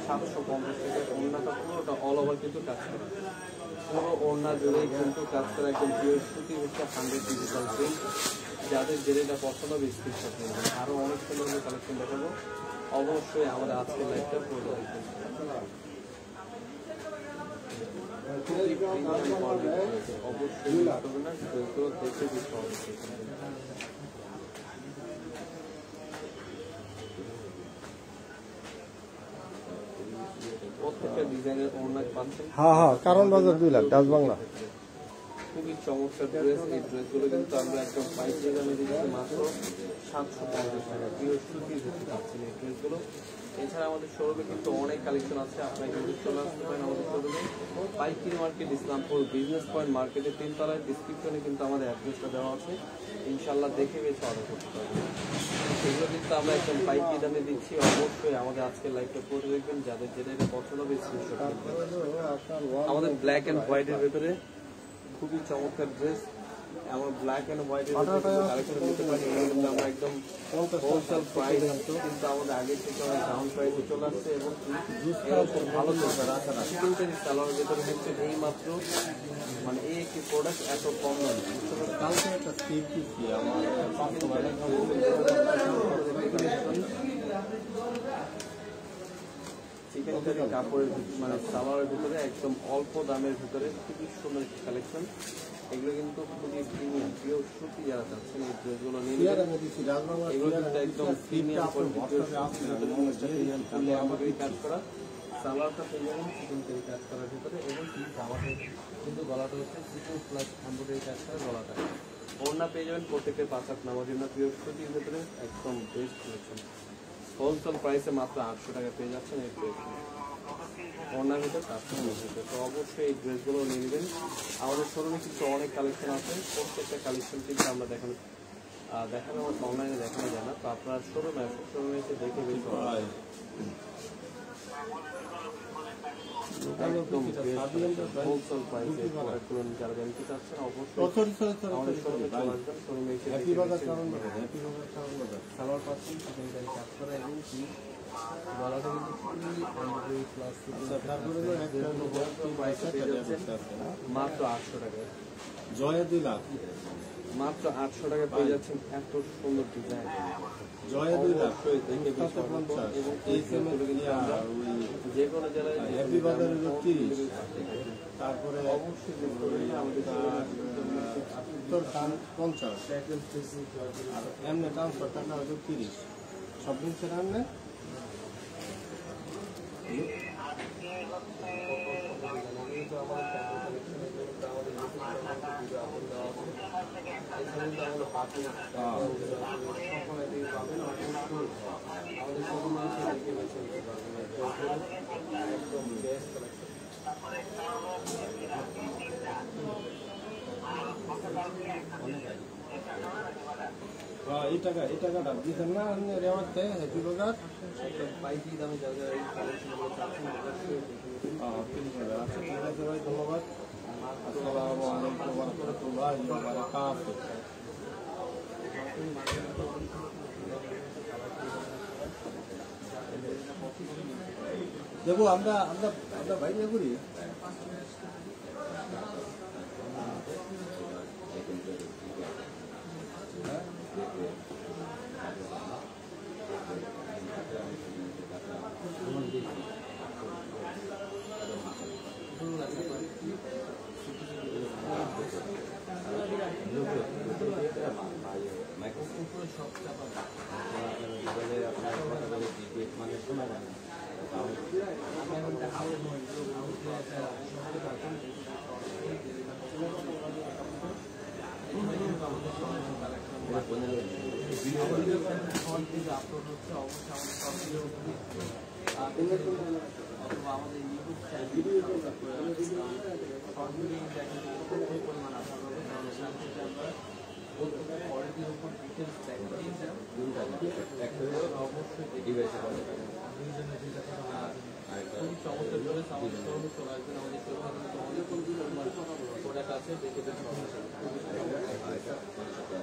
750 টাকা। ওড়নাটা পুরোটা অল ওভার কিন্তু কাজ করে, পুরো ওড়না জুড়েই কিন্তু কাজ করে একদম পিওর সুতি হচ্ছে 100 ডিজিটাল প্রিন্ট। যাদের যেটা পছন্দ হবে স্ক্রিনশট নেবেন। আরও অনেক সুন্দর কালেকশন দেখাবো, অবশ্যই আমাদের আজকের লাইভটা পুরো দেখবেন। অবশ্যই না ড্রেসগুলো দেখে দিতে হবে। প্রত্যেকটা ডিজাইনের ওড়না পাচ্ছেন। হ্যাঁ, কারণ বাজার 2 লাখ, ডাচ বাংলা। খুবই চমৎকার ড্রেস। এই ড্রেসগুলো কিন্তু আমরা একদম পাইকারি দামে দিচ্ছি মাত্র 750 টাকা। পিওর সুতির ভিতরে পাচ্ছেন এই ড্রেসগুলো। এছাড়া আমাদের শোরুমে কিন্তু অনেক কালেকশন আছে, আপনারা কিন্তু চলে আসতে পারেন আমাদের শোরুমে। পাইকারি মার্কেট, ইসলামপুর বিজনেস পয়েন্ট মার্কেটের 3 তলায়। ডিসক্রিপশনে কিন্তু আমাদের অ্যাড্রেসটা দেওয়া আছে, ইনশাল্লাহ দেখে বেছে অর্ডার করতে পারবেন। এগুলো কিন্তু আমরা একদম পাইকারি দামে দিচ্ছি। অবশ্যই আমাদের আজকের লাইভটা পড়ে দেখবেন, যাদের যেটা পছন্দ হবে স্ক্রিনশট করবেন। আমাদের ব্ল্যাক অ্যান্ড হোয়াইটের ভেতরে খুবই চমৎকার ড্রেস, আমার ব্ল্যাক এন্ড হোয়াইট এর কালেকশন নিতে পারি। কিন্তু আমরা একদম হোলসেল প্রাইস কিন্তু আমাদের আগে থেকে অনেক ডাউন প্রাইসে চলে আসছে এবং খুব ভালো চলছে। চিকেন সালোয়ার ভেতরে হচ্ছে এই মাত্র মানে এই একটি প্রোডাক্ট এত কম দামে। কালকে একটা স্টিপ দিচ্ছি আমার চিকেন কারি কাপড়ের মানে সালোয়ারের ভিতরে একদম অল্প দামের ভিতরে খুবই সুন্দর একটি কালেকশন। এগুলো কিন্তু খুবই প্রিমিয়াম, পিওর সুতি যারা চাচ্ছেন এই ড্রেসগুলো নিয়ে নেবেন। এগুলো কিন্তু একদম প্রিমিয়াম কোয়ালিটি কাজ করা। সালোয়ারটা পেয়ে যাবেন চিকেন কারি কাজ করার ভিতরে এবং আমাদের কিন্তু গলাটা হচ্ছে চিকেন প্লাস এমব্রয়ডারি কাজ করা গলাটা। ওড়না পেয়ে যাবেন প্রত্যেকটা 5 হাত নামার জন্য পিওর সুতির ভিতরে একদম বেস্ট কালেকশন। হোলসেল প্রাইসে মাত্র 800 টাকা পেয়ে যাচ্ছেন এই ড্রেস। ওড়নার ভিতরে কাস্টমার ভিতরে তো অবশ্যই এই ড্রেসগুলো নিয়ে নেবেন। আমাদের শোরুমে কিন্তু অনেক কালেকশন আছে, প্রত্যেকটা কালেকশন কিন্তু আমরা দেখানো আমার অনলাইনে দেখানো যায় না। তো আপনার শোরুমে এসে দেখে বেশ একদম হোলসেল প্রাইসে প্রোডাক্টগুলো যারা জানতে চাচ্ছেন অবশ্যই আমাদের শোরুমে চলে আসবেন। শোরুমে এসে সালোয়ার পাচ্ছেন চিকেন কারি কাজ করা এবং গলাটা কিন্তু মাত্র 800 টাকায়। জয়া 2 লাখ, মাত্র 800 টাকা পেয়ে যাচ্ছেন এত সুন্দর ডিজাইন। জয়া 2 লাখ এবং এই সেটগুলো কিন্তু আমরা যে কোনো জেলায় হ্যাপি বাজারের 30, তারপরে অবশ্যই আমাদের উত্তর খান 50 আর এমনি ট্রান্সফার টাকা হয়তো 30 সব জিনিসের এমনি। এই টাকাটা দিচ্ছেন না রেওয়াজতে হ্যাপি বাজার পাইকারি দামে যারা এই কালেকশনগুলো চাচ্ছেন ঠিক আছে ভাই, ধন্যবাদ। আসসালামু আলাইকুম ওয়া রাহমাতুল্লাহি ওয়া বারাকাতুহু। দেখো আমরা বাইরে করি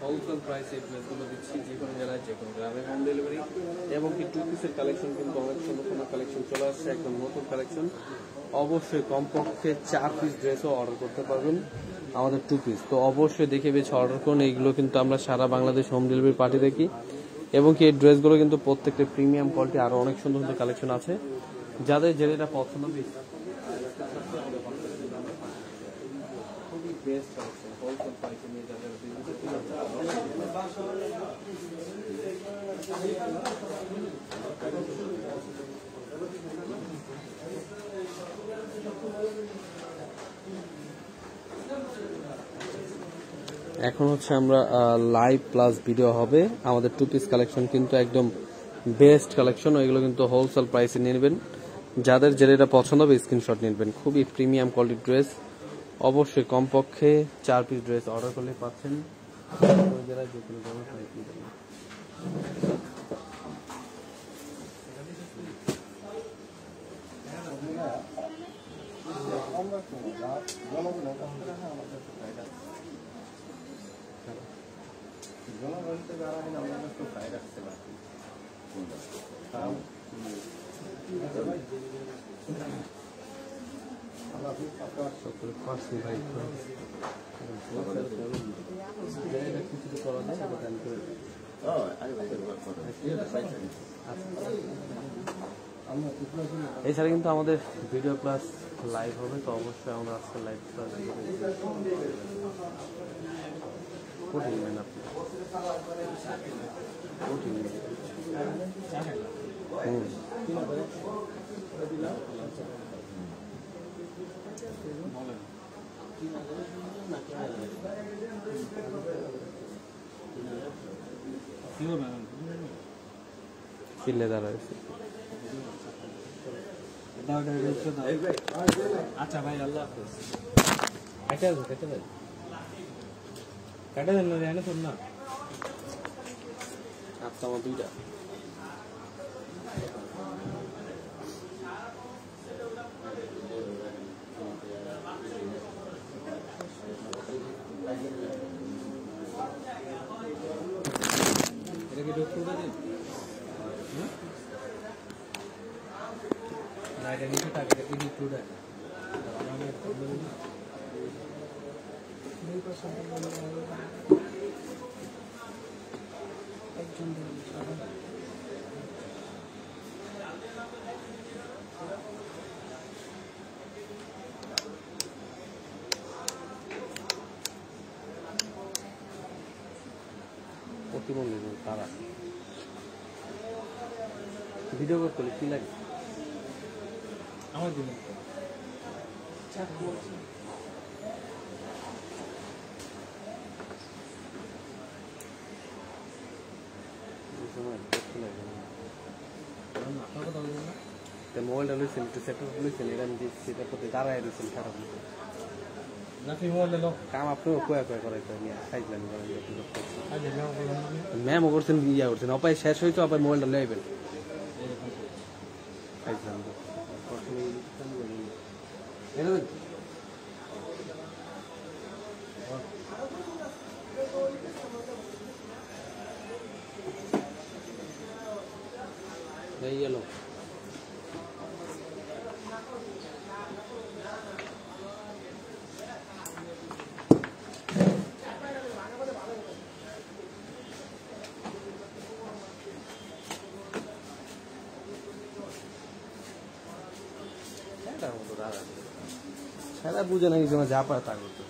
হোলসেল প্রাইসে ড্রেসগুলো দিচ্ছি যে কোনো জেলায় যে কোনো গ্রামে হোম ডেলিভারি এবং কি 2 পিসের কালেকশন কিন্তু অনেক সুন্দর সুন্দর কালেকশন চলে আসছে, একদম নতুন কালেকশন। অবশ্যই কমপক্ষে 4 পিস ড্রেসও অর্ডার করতে পারবেন আমাদের 2 পিস। তো অবশ্যই দেখে বেছে অর্ডার করুন। এইগুলো কিন্তু আমরা সারা বাংলাদেশ হোম ডেলিভারি পার্টি দেখি এবং কি এই ড্রেসগুলো কিন্তু প্রত্যেকটা প্রিমিয়াম কোয়ালিটি, আরও অনেক সুন্দর সুন্দর কালেকশন আছে। যাদের যেটা পছন্দ হবে বেস্ট কালেকশন হোলসেল প্রাইসে নিয়ে যাবে এখন হচ্ছে আমরা লাইভ প্লাস ভিডিও হবে আমাদের টু পিস কালেকশন কিন্তু একদম বেস্ট কালেকশন এগুলো কিন্তু হোলসেল প্রাইসে নিয়ে নেবেন যাদের যেটা পছন্দ হবে স্ক্রিনশট নেবেন খুবই প্রিমিয়াম কোয়ালিটির ড্রেস অবশ্যই কমপক্ষে 4 পিস ড্রেস অর্ডার করলে পাচ্ছেন জেলায় যে কোনো ধরনের প্রাইস নিতে পারেন এছাড়া কিন্তু আমাদের ভিডিও প্লাস লাইভ হবে তো অবশ্যই আমরা আজকে লাইভ প্লাস কিনলে দাঁড়াইছে আচ্ছা ভাই আল্লাহ হাফেজ কেটে দেন না শোন না আচ্ছা আমার দুইটা এটা কি ডক্টর দিন না এটা নিচে থাকে এটা কি টুডা একজন প্রতিবন্ধী তারা ভিডিও করতে কি লাগে আমার দিন মোবাইলটা লইছেন একটু সেট লইছেন এটা আমি সেটা করতে দাঁড়ায় রয়েছেন খারাপ নাকি মোবাইল লো কাম আপনিও কয়া করাইতে নিয়ে খাইছিলেন ম্যামও করছেন ইয়া করছেন অপায় শেষ হয়েছে অপায় মোবাইলটা লইবেন খাইছিলাম এই গেল সেটা বুঝে না কিছু যা পারে তা করতে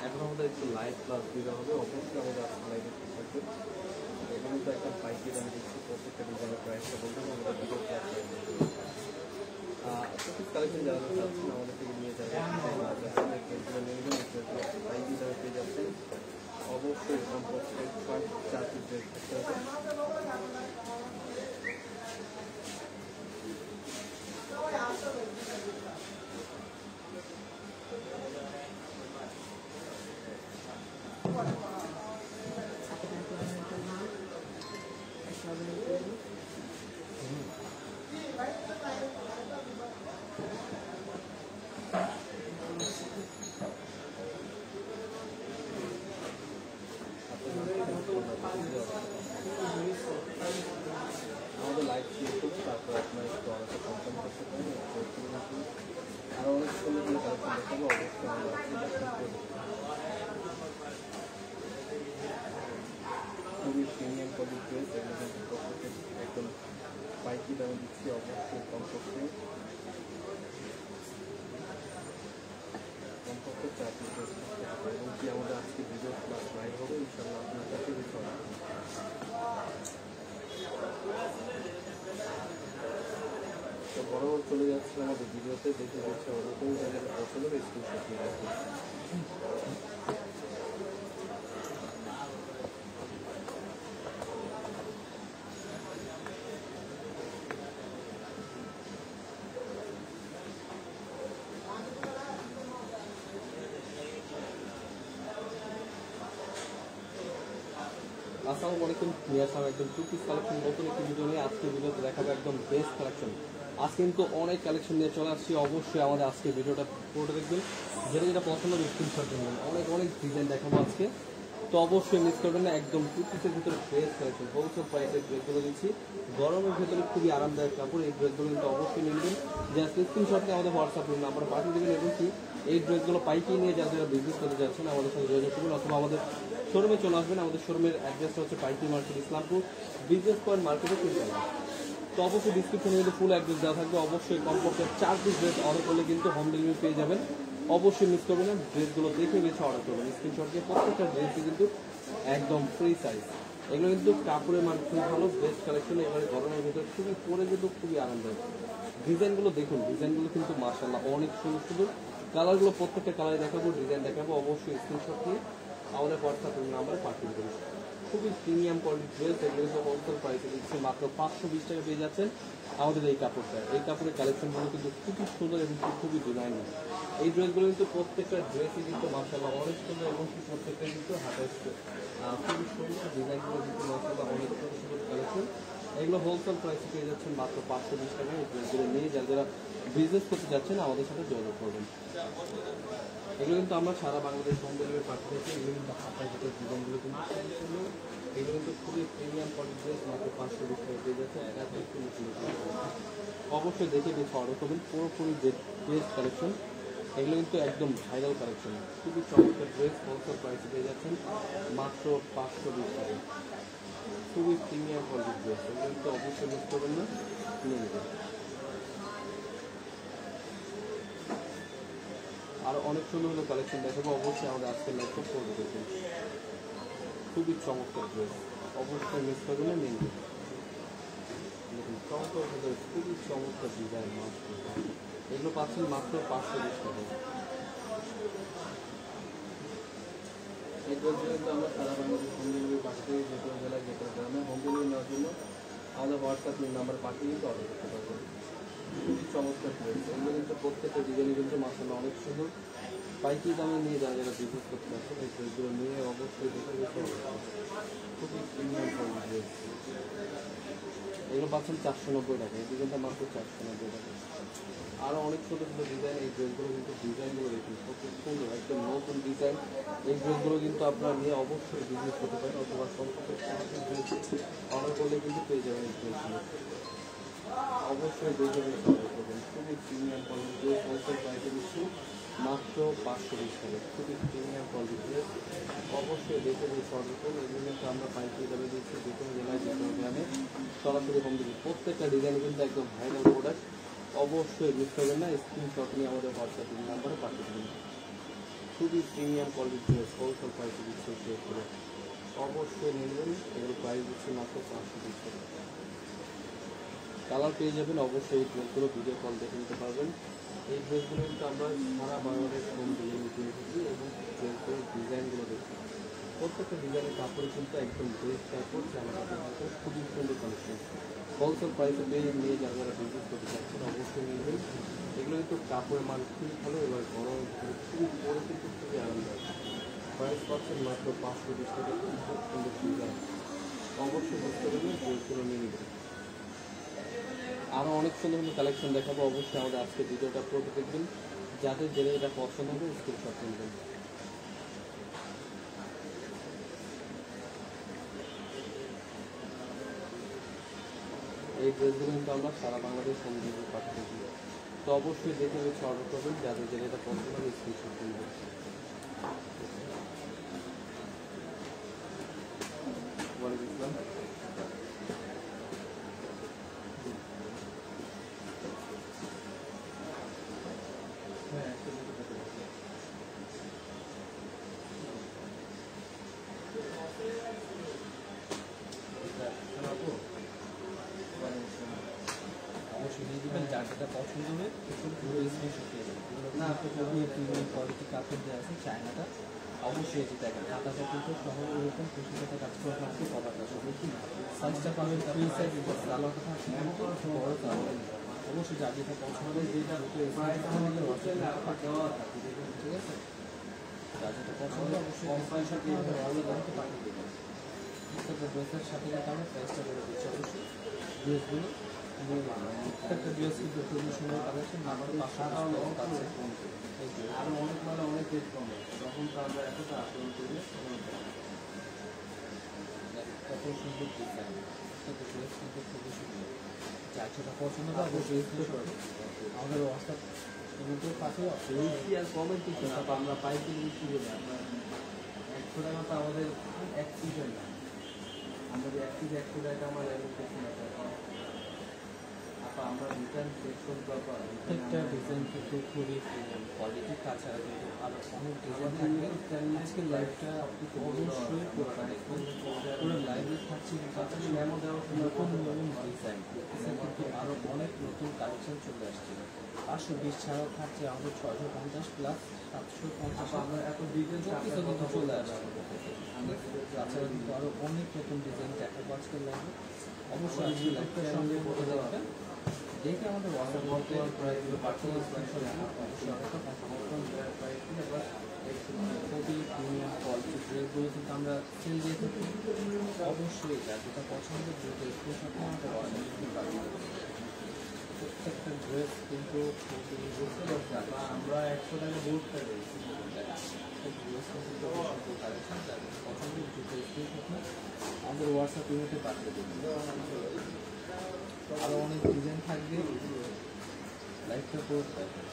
এখন আমাদের একটু লাইভ ক্লাস দিতে হবে অবশ্যই আমাদের লাইভে থাকবে এখানে তো একটা বাইকের আমি দেখছি প্রত্যেকটা ডিজাইনের প্রাইসটা বলতে আমরা ভিডিও ক্লাস কালেকশন যারা চাচ্ছেন আমাদের থেকে নিয়ে যাবেন পেয়ে যাচ্ছেন অবশ্যই কমপক্ষে 4 পিস ড্রেস থাকতে হবে আমাদের খুবই প্রিমিয়াম কোয়ালিটির ড্রেস, এগুলো কিন্তু প্রত্যেকের একদম পাইকি দামে দিচ্ছি, অবশ্যই কমপক্ষে 4 পিস ড্রেস থাকতে হবে। এবং কি আমাদের আজকে ভিডিও ক্লাস লাইভ হবে ইনশাআল্লাহ, আপনার কাছে কিছু হবে। তো বরাবর চলে যাচ্ছে আমাদের ভিডিওতে, দেখে হচ্ছে ওরকম জায়গাটা পছন্দ হবে স্ক্রিনশট নিয়ে রাখুন। আসসালামু আলাইকুম, নিয়ে আসলাম একদম 2 পিস কালেকশন নতুন একটি ভিডিও নিয়ে। আজকে ভিডিওতে দেখাবো একদম বেস্ট কালেকশন। আজকে কিন্তু অনেক কালেকশন নিয়ে চলে আসছি, অবশ্যই আমাদের আজকে ভিডিওটা পুরোটা দেখবেন, যেটা যেটা পছন্দ হবে স্ক্রিনশট নেবেন। অনেক ডিজাইন দেখাবো আজকে, তো অবশ্যই মিস করবেন না। একদম 2 পিসের ভিতরে বেস্ট কালেকশন, হোলসেল প্রাইসের ড্রেসগুলো দিচ্ছি, গরমের ভিতরে খুবই আরামদায়ক কাপড়। এই ড্রেসগুলো কিন্তু অবশ্যই নেবেন, জাস্ট স্ক্রিনশট নিয়ে আমাদের হোয়াটসঅ্যাপ নাম্বার পাঠিয়ে দেবেন। এবং কি এই ড্রেসগুলো পাইকি নিয়ে যারা বিজনেস করতে যাচ্ছেন আমাদের সাথে যোগাযোগ করবেন, অথবা আমাদের শোরুমে চলে আসবেন। আমাদের শোরুমের অ্যাড্রেসটা হচ্ছে পাইকি মার্কেট, ইসলামপুর বিজনেস পয়েন্ট মার্কেটে কিনতে হবে। তো অবশ্যই ডিসক্রিপশনে কিন্তু ফুল অ্যাড্রেস দেওয়া থাকবে। অবশ্যই কমপক্ষে 4 পিস ড্রেস অর্ডার করলে কিন্তু হোম ডেলিভারি পেয়ে যাবেন। অবশ্যই মিস করবেন না, ড্রেসগুলো দেখে বেছে অর্ডার করবেন। স্ক্রিনশট দিয়ে প্রত্যেকটা ড্রেসই কিন্তু একদম ফ্রি সাইজ। এগুলো কিন্তু কাপড়ের মান খুব ভালো, বেস্ট কালেকশন। এবারে গরমের ভিতরে খুবই পরে কিন্তু খুবই আরামদায়ক। ডিজাইনগুলো দেখুন, ডিজাইনগুলো কিন্তু মাশাআল্লাহ অনেক সুন্দর। কালারগুলো প্রত্যেকটা কালারে দেখাবো, ডিজাইন দেখাবো। অবশ্যই স্ক্রিনশট নিয়ে আমাদের হোয়াটসঅ্যাপ নাম্বারে পাঠিয়ে দেবেন। খুবই প্রিমিয়াম কোয়ালিটির ড্রেস, এগুলো কিন্তু হোলসেল প্রাইসে দিচ্ছে মাত্র 520 টাকা পেয়ে যাচ্ছেন আমাদের এই কাপড়টা। এই কাপড়ের কালেকশনগুলো কিন্তু খুবই সুন্দর এবং খুবই ডিজাইনিং। এই ড্রেসগুলো কিন্তু প্রত্যেকটা ড্রেসই কিন্তু মাশাআল্লাহ অনেক সুন্দর, এবং প্রত্যেকটা কিন্তু হাতের খুবই সুন্দর ডিজাইনগুলো কিন্তু মাশাআল্লাহ অনেক সুন্দর কালেকশন। এগুলো হোলসেল প্রাইসে পেয়ে যাচ্ছেন মাত্র 520 টাকা। এই ড্রেসগুলো নিয়ে যারা বিজনেস করতে যাচ্ছেন আমাদের সাথে যোগাযোগ করবেন। এগুলো কিন্তু আমরা সারা বাংলাদেশ হোম ডেলিভারি পাঠিয়েছি। এগুলো কিন্তু হাতের ভিতরে ডিজাইনগুলো কিন্তু খুবই সুন্দর। এগুলো কিন্তু খুবই প্রিমিয়াম কোয়ালিটির ড্রেস, মাত্র 520 টাকা পেয়ে যাচ্ছে। অবশ্যই দেখে বেছে অর্ডার করবেন, পুরোপুরি বেস্ট কালেকশন। এগুলো কিন্তু একদম ভাইরাল কালেকশন, খুবই চমৎকার ড্রেস, হোলসেল প্রাইসে পেয়ে যাচ্ছেন মাত্র 520 টাকা। খুবই প্রিমিয়াম কোয়ালিটির ড্রেস, এগুলো কিন্তু অবশ্যই মিস করবেন না, নিয়ে নেবেন। আরও অনেক সুন্দর কালেকশন দেখাবো, অবশ্যই আমাদের আজকের লাইভটা ফলো করবেন। খুবই চমৎকার ড্রেস, অবশ্যই মিস করবেন না, নিয়ে নেবেন। দেখুন চমৎকার ড্রেস, খুবই চমৎকার ডিজাইন, এগুলো পাচ্ছেন মাত্র 520 টাকা। এই ড্রেসগুলো কিন্তু আমরা সারা বাংলাদেশ হোম ডেলিভারি পাঠিয়ে, যে কোনো জেলায় যে কোনো গ্রামে হোম ডেলিভারি নেওয়ার জন্য আমাদের হোয়াটসঅ্যাপ নাম্বার পাঠিয়ে কিন্তু অর্ডার করতে পারবেন। খুবই চমৎকার ড্রেস, এগুলো কিন্তু প্রত্যেকটা ডিজাইনে কিন্তু মাশাআল্লাহ অনেক সুন্দর। পাইকি দামে নিয়ে যারা বিজনেস করতে পারছেন এই ড্রেসগুলো নিয়ে অবশ্যই দেখে বেশি খুবই প্রিমিয়াম কোয়ালিটির ড্রেস। এগুলো পাচ্ছেন 490 টাকা, এই ডিজাইনটা মাত্র 490 টাকা। আরও অনেক ছোটো ছোটো ডিজাইন, এই ড্রেসগুলো কিন্তু ডিজাইনগুলো দেখুন কত সুন্দর, একদম নতুন ডিজাইন। এই ড্রেসগুলো কিন্তু আপনারা নিয়ে অবশ্যই বিজনেস করতে পারেন, অথবা সম্পর্কে ড্রেস অর্ডার করলে কিন্তু পেয়ে যাবেন এই ড্রেসগুলো। অবশ্যই দেখে বেশি অর্ডার করবেন। খুবই প্রিমিয়াম কোয়ালিটির ড্রেস, হোলসেল প্রাইসে দিচ্ছি মাত্র 520 টাকা। খুবই প্রিমিয়াম কোয়ালিটির ড্রেস, অবশ্যই দেখে বেশি অর্ডার করুন। এগুলো কিন্তু আমরা পাইকারি দামে দিচ্ছি, যে কোনো জেলায় যে কোনো গ্রামে সরাসরি হোম ডেলিভারি। প্রত্যেকটা ডিজাইন কিন্তু একদম ভাইরাল প্রোডাক্ট, অবশ্যই মিস করবেন না। স্ক্রিনশট নিয়ে আমাদের হোয়াটসঅ্যাপ নাম্বারে পাঠিয়ে দেবেন। খুবই প্রিমিয়াম কোয়ালিটির ড্রেস, হোলসেল প্রাইসে দিচ্ছে ড্রেসগুলো, অবশ্যই নিয়ে নেবেন। এগুলো প্রাইস দিচ্ছে মাত্র 520 টাকা। কালার পেয়ে যাবেন, অবশ্যই এই ড্রেসগুলো ভিডিও কল দেখে নিতে পারবেন। এই ড্রেসগুলো কিন্তু আমরা সারা বাংলাদেশ হোম ডেলিভারি দিয়ে থাকি, এবং ড্রেসগুলোর ডিজাইনগুলো দেখি প্রত্যেকটা ডিজাইনের কাপড় কিন্তু একদম বেস্ট কাপড়, জামা কাপড় খুবই সুন্দর কালেকশন। হোলসেল প্রাইসে পেয়ে নিয়ে যারা বিজনেস করতে চাচ্ছেন অবশ্যই নেবেন। এগুলো কিন্তু কাপড়ের মান খুবই ভালো, এবার গরম খুবই পরে কিন্তু খুবই আরামদায়ক। প্রাইস পাচ্ছেন মাত্র 520 টাকা, খুব সুন্দর ডিজাইন, অবশ্যই বুঝতে পারবেন ড্রেসগুলো নিয়ে নেবেন। আরও অনেক সুন্দর সুন্দর কালেকশন দেখাবো, অবশ্যই আমাদের আজকে ভিডিওটা পুরো দেখবেন, যাদের জেনে এটা পছন্দ হবে স্ক্রিনশট নেবেন। এই ড্রেসগুলো কিন্তু আমরা সারা বাংলাদেশ হোম ডেলিভারি পাঠিয়ে দিই, তো অবশ্যই দেখে বেছে অর্ডার করবেন, যাদের জেনে এটা পছন্দ হবে স্ক্রিনশট নেবেন। ওয়ালাইকুম যেটা পছন্দ হবে একটু পুরো স্ক্রিনশট দিয়ে দেবেন। খুবই প্রিমিয়াম কোয়ালিটি কাপড় দেওয়া আছে, চায়নাটা অবশ্যই এটি দেখেন। হাতাটা কিন্তু শহরে এরকম খুশি সাথে কাজ করে থাকছে, কভারটা সবই কি সাইজটা পাবেন ফ্রি সাইজ, এবং সালোয়ারটা থাকছে কিন্তু বড় সালোয়ার। অবশ্যই যার যেটা পছন্দ যেটা ঠিক আছে, যার যেটা পছন্দ অবশ্যই স্ক্রিনশট দিয়ে অনলাইনে পাঠিয়ে দেবেন। প্রত্যেকটা ড্রেসের সাথে কিন্তু আমরা প্রাইসটা করে দিচ্ছি অবশ্যই। ড্রেসগুলো প্রত্যেকটা ড্রেস কিন্তু খুবই সুন্দর কালেকশন, আমার পাশে আছে এই যে আরো অনেক মানে অনেক রেট কমে, তখন তো আমরা এতটা আচরণ করি। কত সুন্দর ডিজাইন, প্রত্যেকটা ড্রেস কিন্তু খুবই সুন্দর। যার যেটা পছন্দ হবে অবশ্যই স্ক্রিনশট আমাদের হোয়াটসঅ্যাপ ইমেলে পাঠিয়ে বেশি আর কমেন্ট কিছু না, তো আমরা পাইকারি বিক্রি করি। আপনার 100 টাকা তো আমাদের এক পিস হয় না, আমাদের এক পিস 100 টাকা আমার এমন কিছু না। আমরা রিটার্ন সেকশন ব্যাপার প্রত্যেকটা ডিজাইন কিন্তু খুবই প্রিমিয়াম কোয়ালিটি, তাছাড়া কিন্তু আরও অনেক ডিজাইন থাকবে। আজকের লাইভটা আপনি অবশ্যই পুরোটা দেখবেন, পুরো লাইভে থাকছে নতুন নতুন ডিজাইন, কিন্তু আরও অনেক নতুন কালেকশন চলে আসছে। 520 ছাড়াও থাকছে আমাদের 650 প্লাস 750। আমরা এত ডিটেলস কিছু কিন্তু চলে আসছে, তাছাড়া কিন্তু আরও অনেক নতুন ডিজাইন দেখাবো আজকের লাইভে। অবশ্যই আজকে লাইভটা সঙ্গে করে দেখবেন, দেখে আমাদের হোয়াটসঅ্যাপে প্রাইসগুলো পাঠিয়ে স্ক্রিনশট খুবই প্রিমিয়াম কোয়ালিটি ড্রেসগুলো কিন্তু আমরা সেল দিয়ে থাকি। অবশ্যই যার যেটা পছন্দের দ্রুত স্ক্রিনশট আমাদের হোয়াটসঅ্যাপে পাঠিয়ে দেবেন। প্রত্যেকটা ড্রেস কিন্তু খুবই আমরা 100 টাকা বোর্ড থাকে ড্রেস কিন্তু কালেকশন, যার যেটা পছন্দের দ্রুত স্ক্রিনশট আমাদের হোয়াটসঅ্যাপ ইমেলে পাঠিয়ে দেবেন। আরও অনেক ডিজাইন থাকবে, লাইভটা পুরো দেখবেন।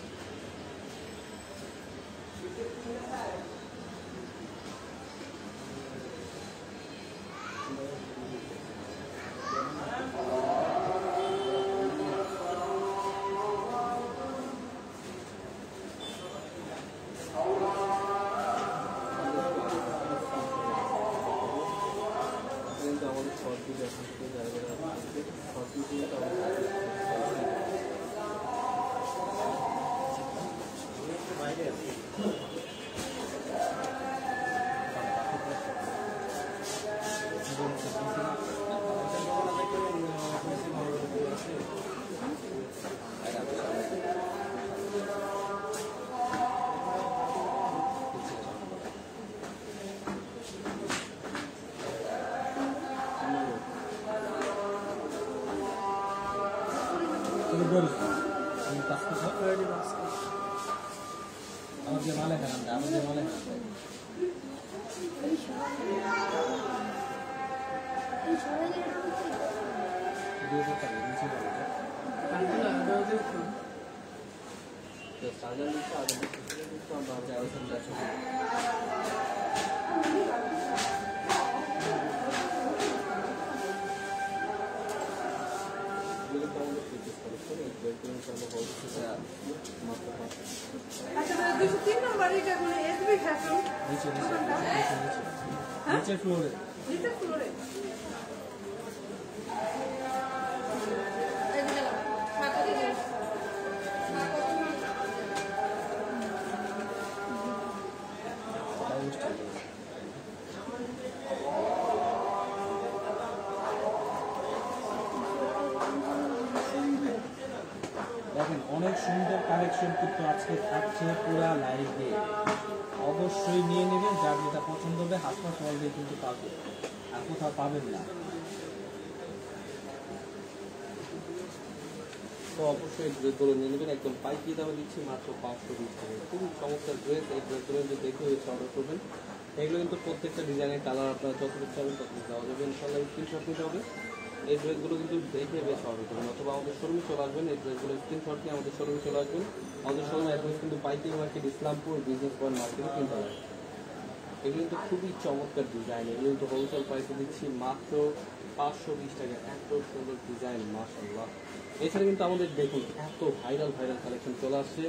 আমাদের শর্ট ভিডিও আসছে, যারা যারা শর্ট ভিডিওটা আমাদের মালে খান, আমাদের মালে খান নিচে ফ্লোরে দেখেন, অনেক সুন্দর কালেকশন কিন্তু আজকে থাকছে পুরা লাইভে। অবশ্যই নিয়ে নেবেন, যার যেটা পছন্দ হবে হাসপাতাল সহজেই কিন্তু পাবে, আর কোথাও পাবেন না। তো অবশ্যই ড্রেসগুলো নিয়ে নেবেন, একদম পাইকারি দামে দিচ্ছি মাত্র 520 টাকা। খুবই চমৎকার ড্রেস, এই ড্রেসগুলো যদি দেখে হচ্ছে অর্ডার করবেন। এগুলো কিন্তু প্রত্যেকটা ডিজাইনের কালার আপনারা যতটুকু চাবেন ততটুকু দেওয়া যাবে, ইনশাল্লাহ স্ক্রিনশট নিতে হবে। এই ড্রেসগুলো কিন্তু দেখে বেশ অর্ডার করবেন, অথবা আমাদের শোরুমে চলে আসবেন। এই ড্রেসগুলো স্ক্রিনশট নিয়ে আমাদের শোরুমে চলে আসবেন। আমাদের শোরুম অ্যাড্রেস কিন্তু পাইকারি মার্কেট, ইসলামপুর বিজনেস পয়েন্ট মার্কেটে 3 তলায়। এগুলো কিন্তু খুবই চমৎকার ডিজাইন, এগুলো কিন্তু হোলসেল প্রাইসে দিচ্ছি মাত্র 520 টাকা। এত সুন্দর ডিজাইন, মাশাআল্লাহ। এছাড়া কিন্তু আমাদের দেখুন এত ভাইরাল কালেকশন চলে আসছে।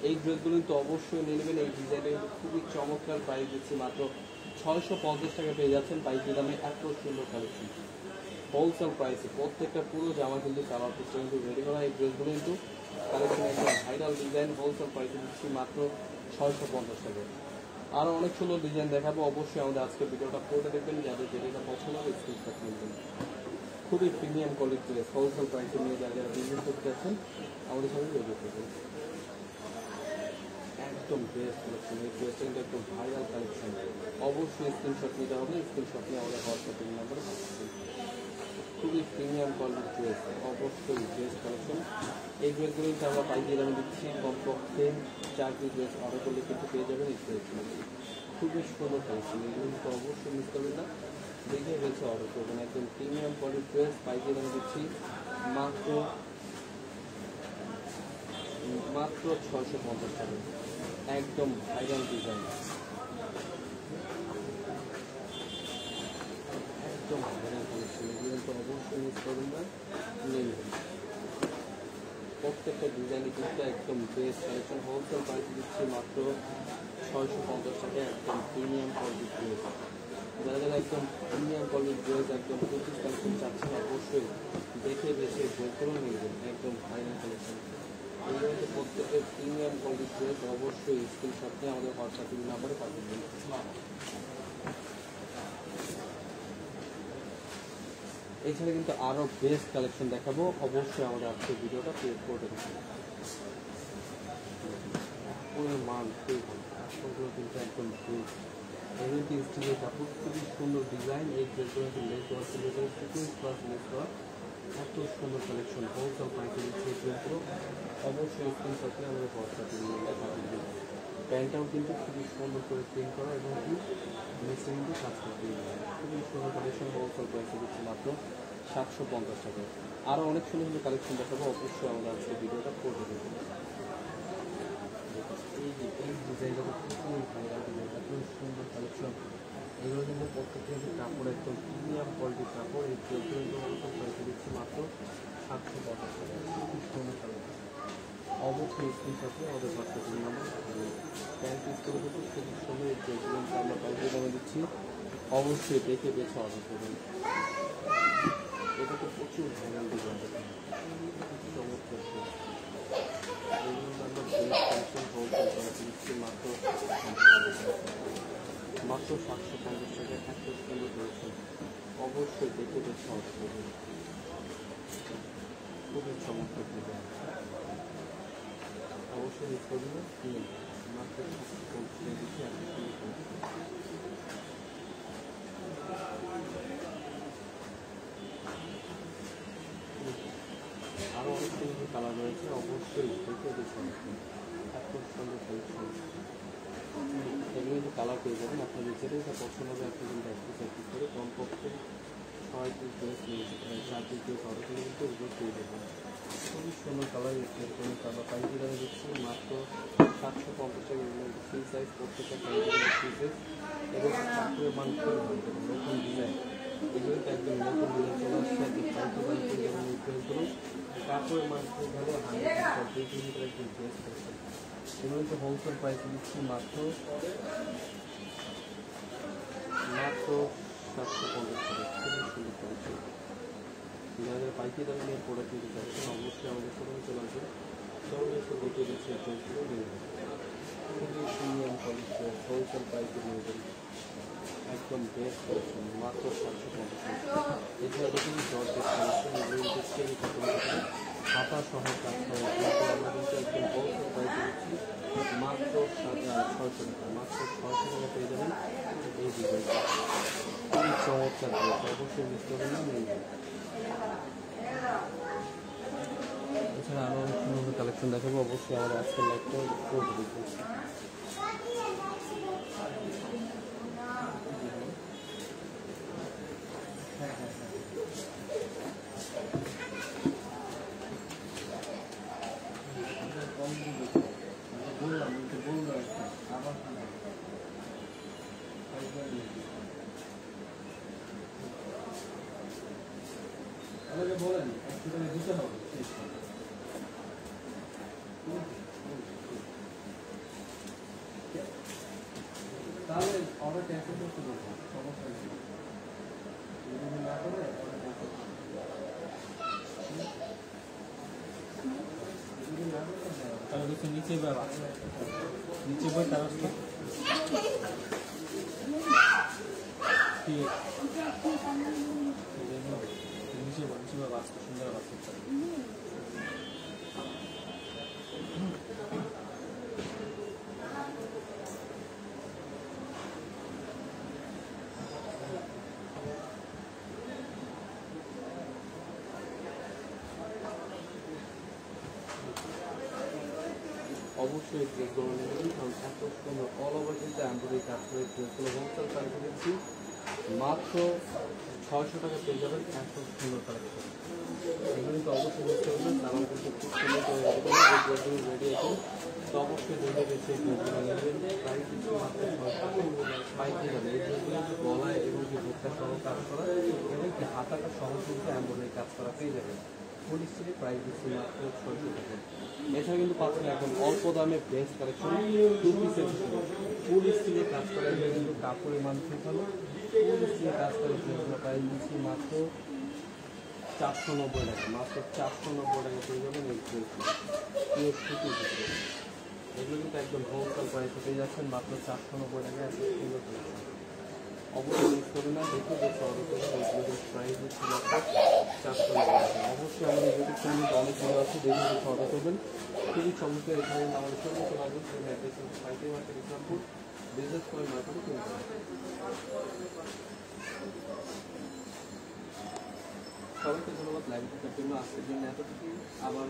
এই ড্রেসগুলো কিন্তু অবশ্যই নিয়ে নেবেন। এই ডিজাইনটা কিন্তু খুবই চমৎকার, প্রাইস দিচ্ছি মাত্র 650 টাকা পেয়ে যাচ্ছেন পাইকারি দামে। এত সুন্দর কালেকশন হোলসেল প্রাইসে, প্রত্যেকটা পুরো জামা কিন্তু কালার পিসটা কিন্তু রেডি করা। এই ড্রেসগুলো কিন্তু কালেকশন একদম ভাইরাল ডিজাইন হোলসেল প্রাইসে দিচ্ছি মাত্র 650 টাকা। আরও অনেক সুন্দর ডিজাইন দেখাবো, অবশ্যই আমাদের আজকে ভিডিওটা পড়ে দেখবেন, যাদের যেটা পছন্দ হবে স্ক্রিনশট নেবেন। খুবই প্রিমিয়াম কোয়ালিটি ড্রেস হোলসেল প্রাইসে নিয়ে যারা বিজনেস করতে যাচ্ছেন আমাদের সঙ্গে যোগাযোগ করবেন। একদম বেস্ট কালেকশন, এই ড্রেসটা কিন্তু একদম ভাইরাল কালেকশন, অবশ্যই স্ক্রিনশট নিতে হবে। স্ক্রিনশট নিয়ে আমাদের হোয়াটসঅ্যাপ নাম্বারে পাঠাচ্ছি। খুবই প্রিমিয়াম কোয়ালিটির ড্রেস, অবশ্যই বেস্ট কালেকশন। এই ড্রেসগুলো কিন্তু আমরা পাইকারি দামে দিচ্ছি, কমপক্ষে 4 পিস ড্রেস অর্ডার করলে কিন্তু পেয়ে যাবেন এই ড্রেসগুলো। খুবই সুন্দর কালেকশন, এগুলো কিন্তু অবশ্যই মিস করবেন না, দেখে বেছে অর্ডার করবেন। একদম প্রিমিয়াম কোয়ালিটির ড্রেস পাইকারি দামে দিচ্ছি মাত্র 650 টাকা। একদম ভাইরাল ডিজাইন, একদম ভাইরাল কালেকশন, এগুলো তো অবশ্যই মিস করবেন না, নিয়ে নেবেন। প্রত্যেকটা ডিজাইনই কিন্তু একদম বেস্ট কালেকশন, হোলসেল প্রাইসে দিচ্ছি মাত্র 650 টাকা। একদম প্রিমিয়াম কোয়ালিটির ড্রেস, যারা যারা একদম প্রিমিয়াম কোয়ালিটির ড্রেস একদম পঁচিশ কালেকশন চাচ্ছেন, অবশ্যই দেখে বেছে ড্রেসগুলো নিয়ে নেবেন। একদম ভাইরাল কালেকশন, এগুলো হচ্ছে প্রত্যেকের প্রিমিয়াম কোয়ালিটির ড্রেস, অবশ্যই স্ক্রিনশট নিয়ে আমাদের হোয়াটসঅ্যাপ নাম্বারে পাঠিয়ে দিন। এছাড়া কিন্তু আরও বেস্ট কালেকশন দেখাবো, অবশ্যই আমাদের আজকের ভিডিওটা প্লে করে দেবেন। পুরো মান খুবই ভালো, কাপড়গুলো কিন্তু একদম বেস্ট, এগুলো কিন্তু স্টিলের কাপড়, খুবই সুন্দর ডিজাইন। এই ড্রেসগুলো কিন্তু লেস দেওয়া ছিল, সিকুয়েন্স প্লাস লেস দেওয়া, এত সুন্দর কালেকশন, হোলসেল প্রাইসে দিচ্ছে এই ড্রেসগুলো। অবশ্যই স্ক্রিনশট নিয়ে আমাদের হোয়াটসঅ্যাপে পাঠিয়ে দিন। প্যান্টটাও কিন্তু খুবই সুন্দর করে প্রিন্ট করা এবং কি নিচে কিন্তু কাজ করতে হবে। খুবই সুন্দর কালেকশন, হোলসেল প্রাইসে দিচ্ছে মাত্র 750 টাকা। আরও অনেক সুন্দর সুন্দর কালেকশন দেখাবো, অবশ্যই আমরা আজকে ভিডিওটা করে দেবো। এই ডিজাইনটা খুবই ভাইরাল ডিজাইন, এত সুন্দর কালেকশন, এগুলো কিন্তু প্রত্যেকটা কাপড় একদম প্রিমিয়াম কোয়ালিটির কাপড়। এই ড্রেসগুলো কিন্তু হোলসেল প্রাইসে দিচ্ছে মাত্র 750 টাকা। খুবই সুন্দর কালেকশন, অবশ্যই স্ক্রিনশটে আমাদের হোয়াটসঅ্যাপ নাম্বার প্যান্ট পিস করে কিন্তু খুবই সুন্দর। এই ড্রেসগুলো আমরা পাইকারি দামে দিচ্ছি, অবশ্যই দেখে বেছে অর্ডার করবেন। এটা তো প্রচুর ভাইরাল ডিজাইন, চমৎকার ড্রেস, এগুলো আমরা বেস্ট কালেকশন হোলসেল প্রাইসে দিচ্ছি মাত্র 750 টাকা। এত সুন্দর কালেকশন, অবশ্যই দেখে বেছে অর্ডার করবেন। খুবই চমৎকার ডিজাইন, অবশ্যই মিস করবেন না, মাত্র 750 টাকা দিচ্ছি। এত সুন্দর কালেকশন, আরও অনেক সুন্দর কালার রয়েছে, অবশ্যই দেখে বেছে অর্ডার করবেন। এত সুন্দর কালেকশন, এগুলো কিন্তু কালার পেয়ে যাবেন, আপনাদের যেটা পছন্দ হবে আপনি কিন্তু একটু করে কমপক্ষে 6 পিস ড্রেস নিয়ে 4 পিস ড্রেস অর্ডার করলে কিন্তু এগুলো পেয়ে যাবেন। খুবই সুন্দর কালার, এরকম কালার পাইকারি দামে দিচ্ছি মাত্র 750 টাকা। এগুলো ফ্রি সাইজ, প্রত্যেকটা পাইকারি ফ্রি সাইজ এবং কাপড়ের মান খুবই ভালো, নতুন ডিজাইন, এগুলো তো একদম নতুন ডিজাইন চলে আসছে। একদম পাইকারি দামে পেয়ে যাবেন এই ড্রেসগুলো, কাপড়ের মান খুব ভালো, 100% 2 কিলোমিটার একদম ড্রেস করছে। এগুলো তো হোলসেল প্রাইস দিচ্ছি মাত্র 750 টাকা। খুবই সুন্দর কালেকশন, যারা পাইকারি দামে নিয়ে প্রোডাক্ট নিতে চাচ্ছেন অবশ্যই আমাদের শোরুমে চলে আসবেন। শোরুমে এসে দেখে দিচ্ছি ড্রেসগুলো নিয়ে নেবেন। খুবই প্রিমিয়াম কোয়ালিটি, হোলসেল প্রাইসে নিয়ে যাবেন, একদম বেস্ট কালেকশন, মাত্র 750 টাকা। এছাড়া দেখুন জর্জেট কালেকশন, এগুলো কিন্তু সেমি কটন হাতা সহ কাজ করা, কিন্তু আমরা কিন্তু একদম হোলসেল প্রাইসে দিচ্ছি মাত্র 600 টাকা। মাত্র 600 টাকা পেয়ে যাবেন এই ডিজাইনটা, খুবই চমৎকার ড্রেস, অবশ্যই মিস করবেন না, নিয়ে যাবেন। এছাড়া আরও অনেক সুন্দর কালেকশন দেখাবো, অবশ্যই আমাদের আজকের লাইভটা করে দেখবো। আমাকে বলেন একটু দিতে হবে, তাহলে অর্ডার ক্যান্সেল করতে বলবো, সমস্যা নেই। যদি না করে অর্ডার ক্যান্সেল, যদি না তারা হচ্ছে নিচে বই আছে, নিচে বই তারা হচ্ছে নিচে বই বাঁচতে সুন্দর বাঁচতে পারে। অবশ্যই ড্রেসগুলো নেবেন, কারণ এত সুন্দর অল ওভার কিন্তু এমব্রয়ডারি কাজ করে ড্রেসগুলো হোলসেল প্রাইসে দিচ্ছি মাত্র 600 টাকা পেয়ে যাবেন। এত সুন্দর কালেকশন এগুলো কিন্তু অবশ্যই বুঝতে পারবেন, আমার কিন্তু খুব সুন্দর করে রেডি আছে। তো অবশ্যই দেখে বেশি ড্রেসগুলো নেবেন, প্রাইস দিচ্ছি মাত্র 600 পাইকারি দামে। এই ড্রেসগুলো কিন্তু গলায় এবং কি বুকটা সহ কাজ করা এবং কি হাতাটা সহ কিন্তু এমব্রয়ডারি কাজ করা পেয়ে যাবেন। ফুল স্টিলে প্রাইস দিচ্ছি মাত্র 600 টাকা। এছাড়া কিন্তু পাচ্ছেন এখন অল্প দামে বেস্ট কালেকশন টু পিসের ফুল স্টিলে কাজ করা, এগুলো কিন্তু কাপড়ের মান খুব ভালো। ফুল স্টিলে কাজ করা ড্রেসগুলো প্রাইস দিচ্ছি মাত্র 490 টাকা। মাত্র 490 টাকা পেয়ে যাবেন এই ড্রেসগুলো পিওর সুতির ভিতরে। এগুলো কিন্তু একদম হোলসেল প্রাইসে পেয়ে যাচ্ছেন মাত্র 490 টাকা। এত সুন্দর কালেকশন অবশ্যই মিস করবেন না, দেখে দেখে অর্ডার করবেন। এইগুলোর প্রাইস দিচ্ছি মাত্র 490 টাকা। অবশ্যই আমাদের ইউটিউব চ্যানেলে অনেক ভিডিও আছে, দেখে দেখে অর্ডার করবেন। খুবই চমৎকার। এখানে আমাদের সঙ্গে চলে আসবেন, সেই অ্যাড্রেস পাইকারি মার্কেট ইসলামপুর বিজনেস করে মার্কেটে কিনতে হবে। সবাইকে ধন্যবাদ লাইভ দেখার জন্য। আজকের জন্য এতটুকু। আবার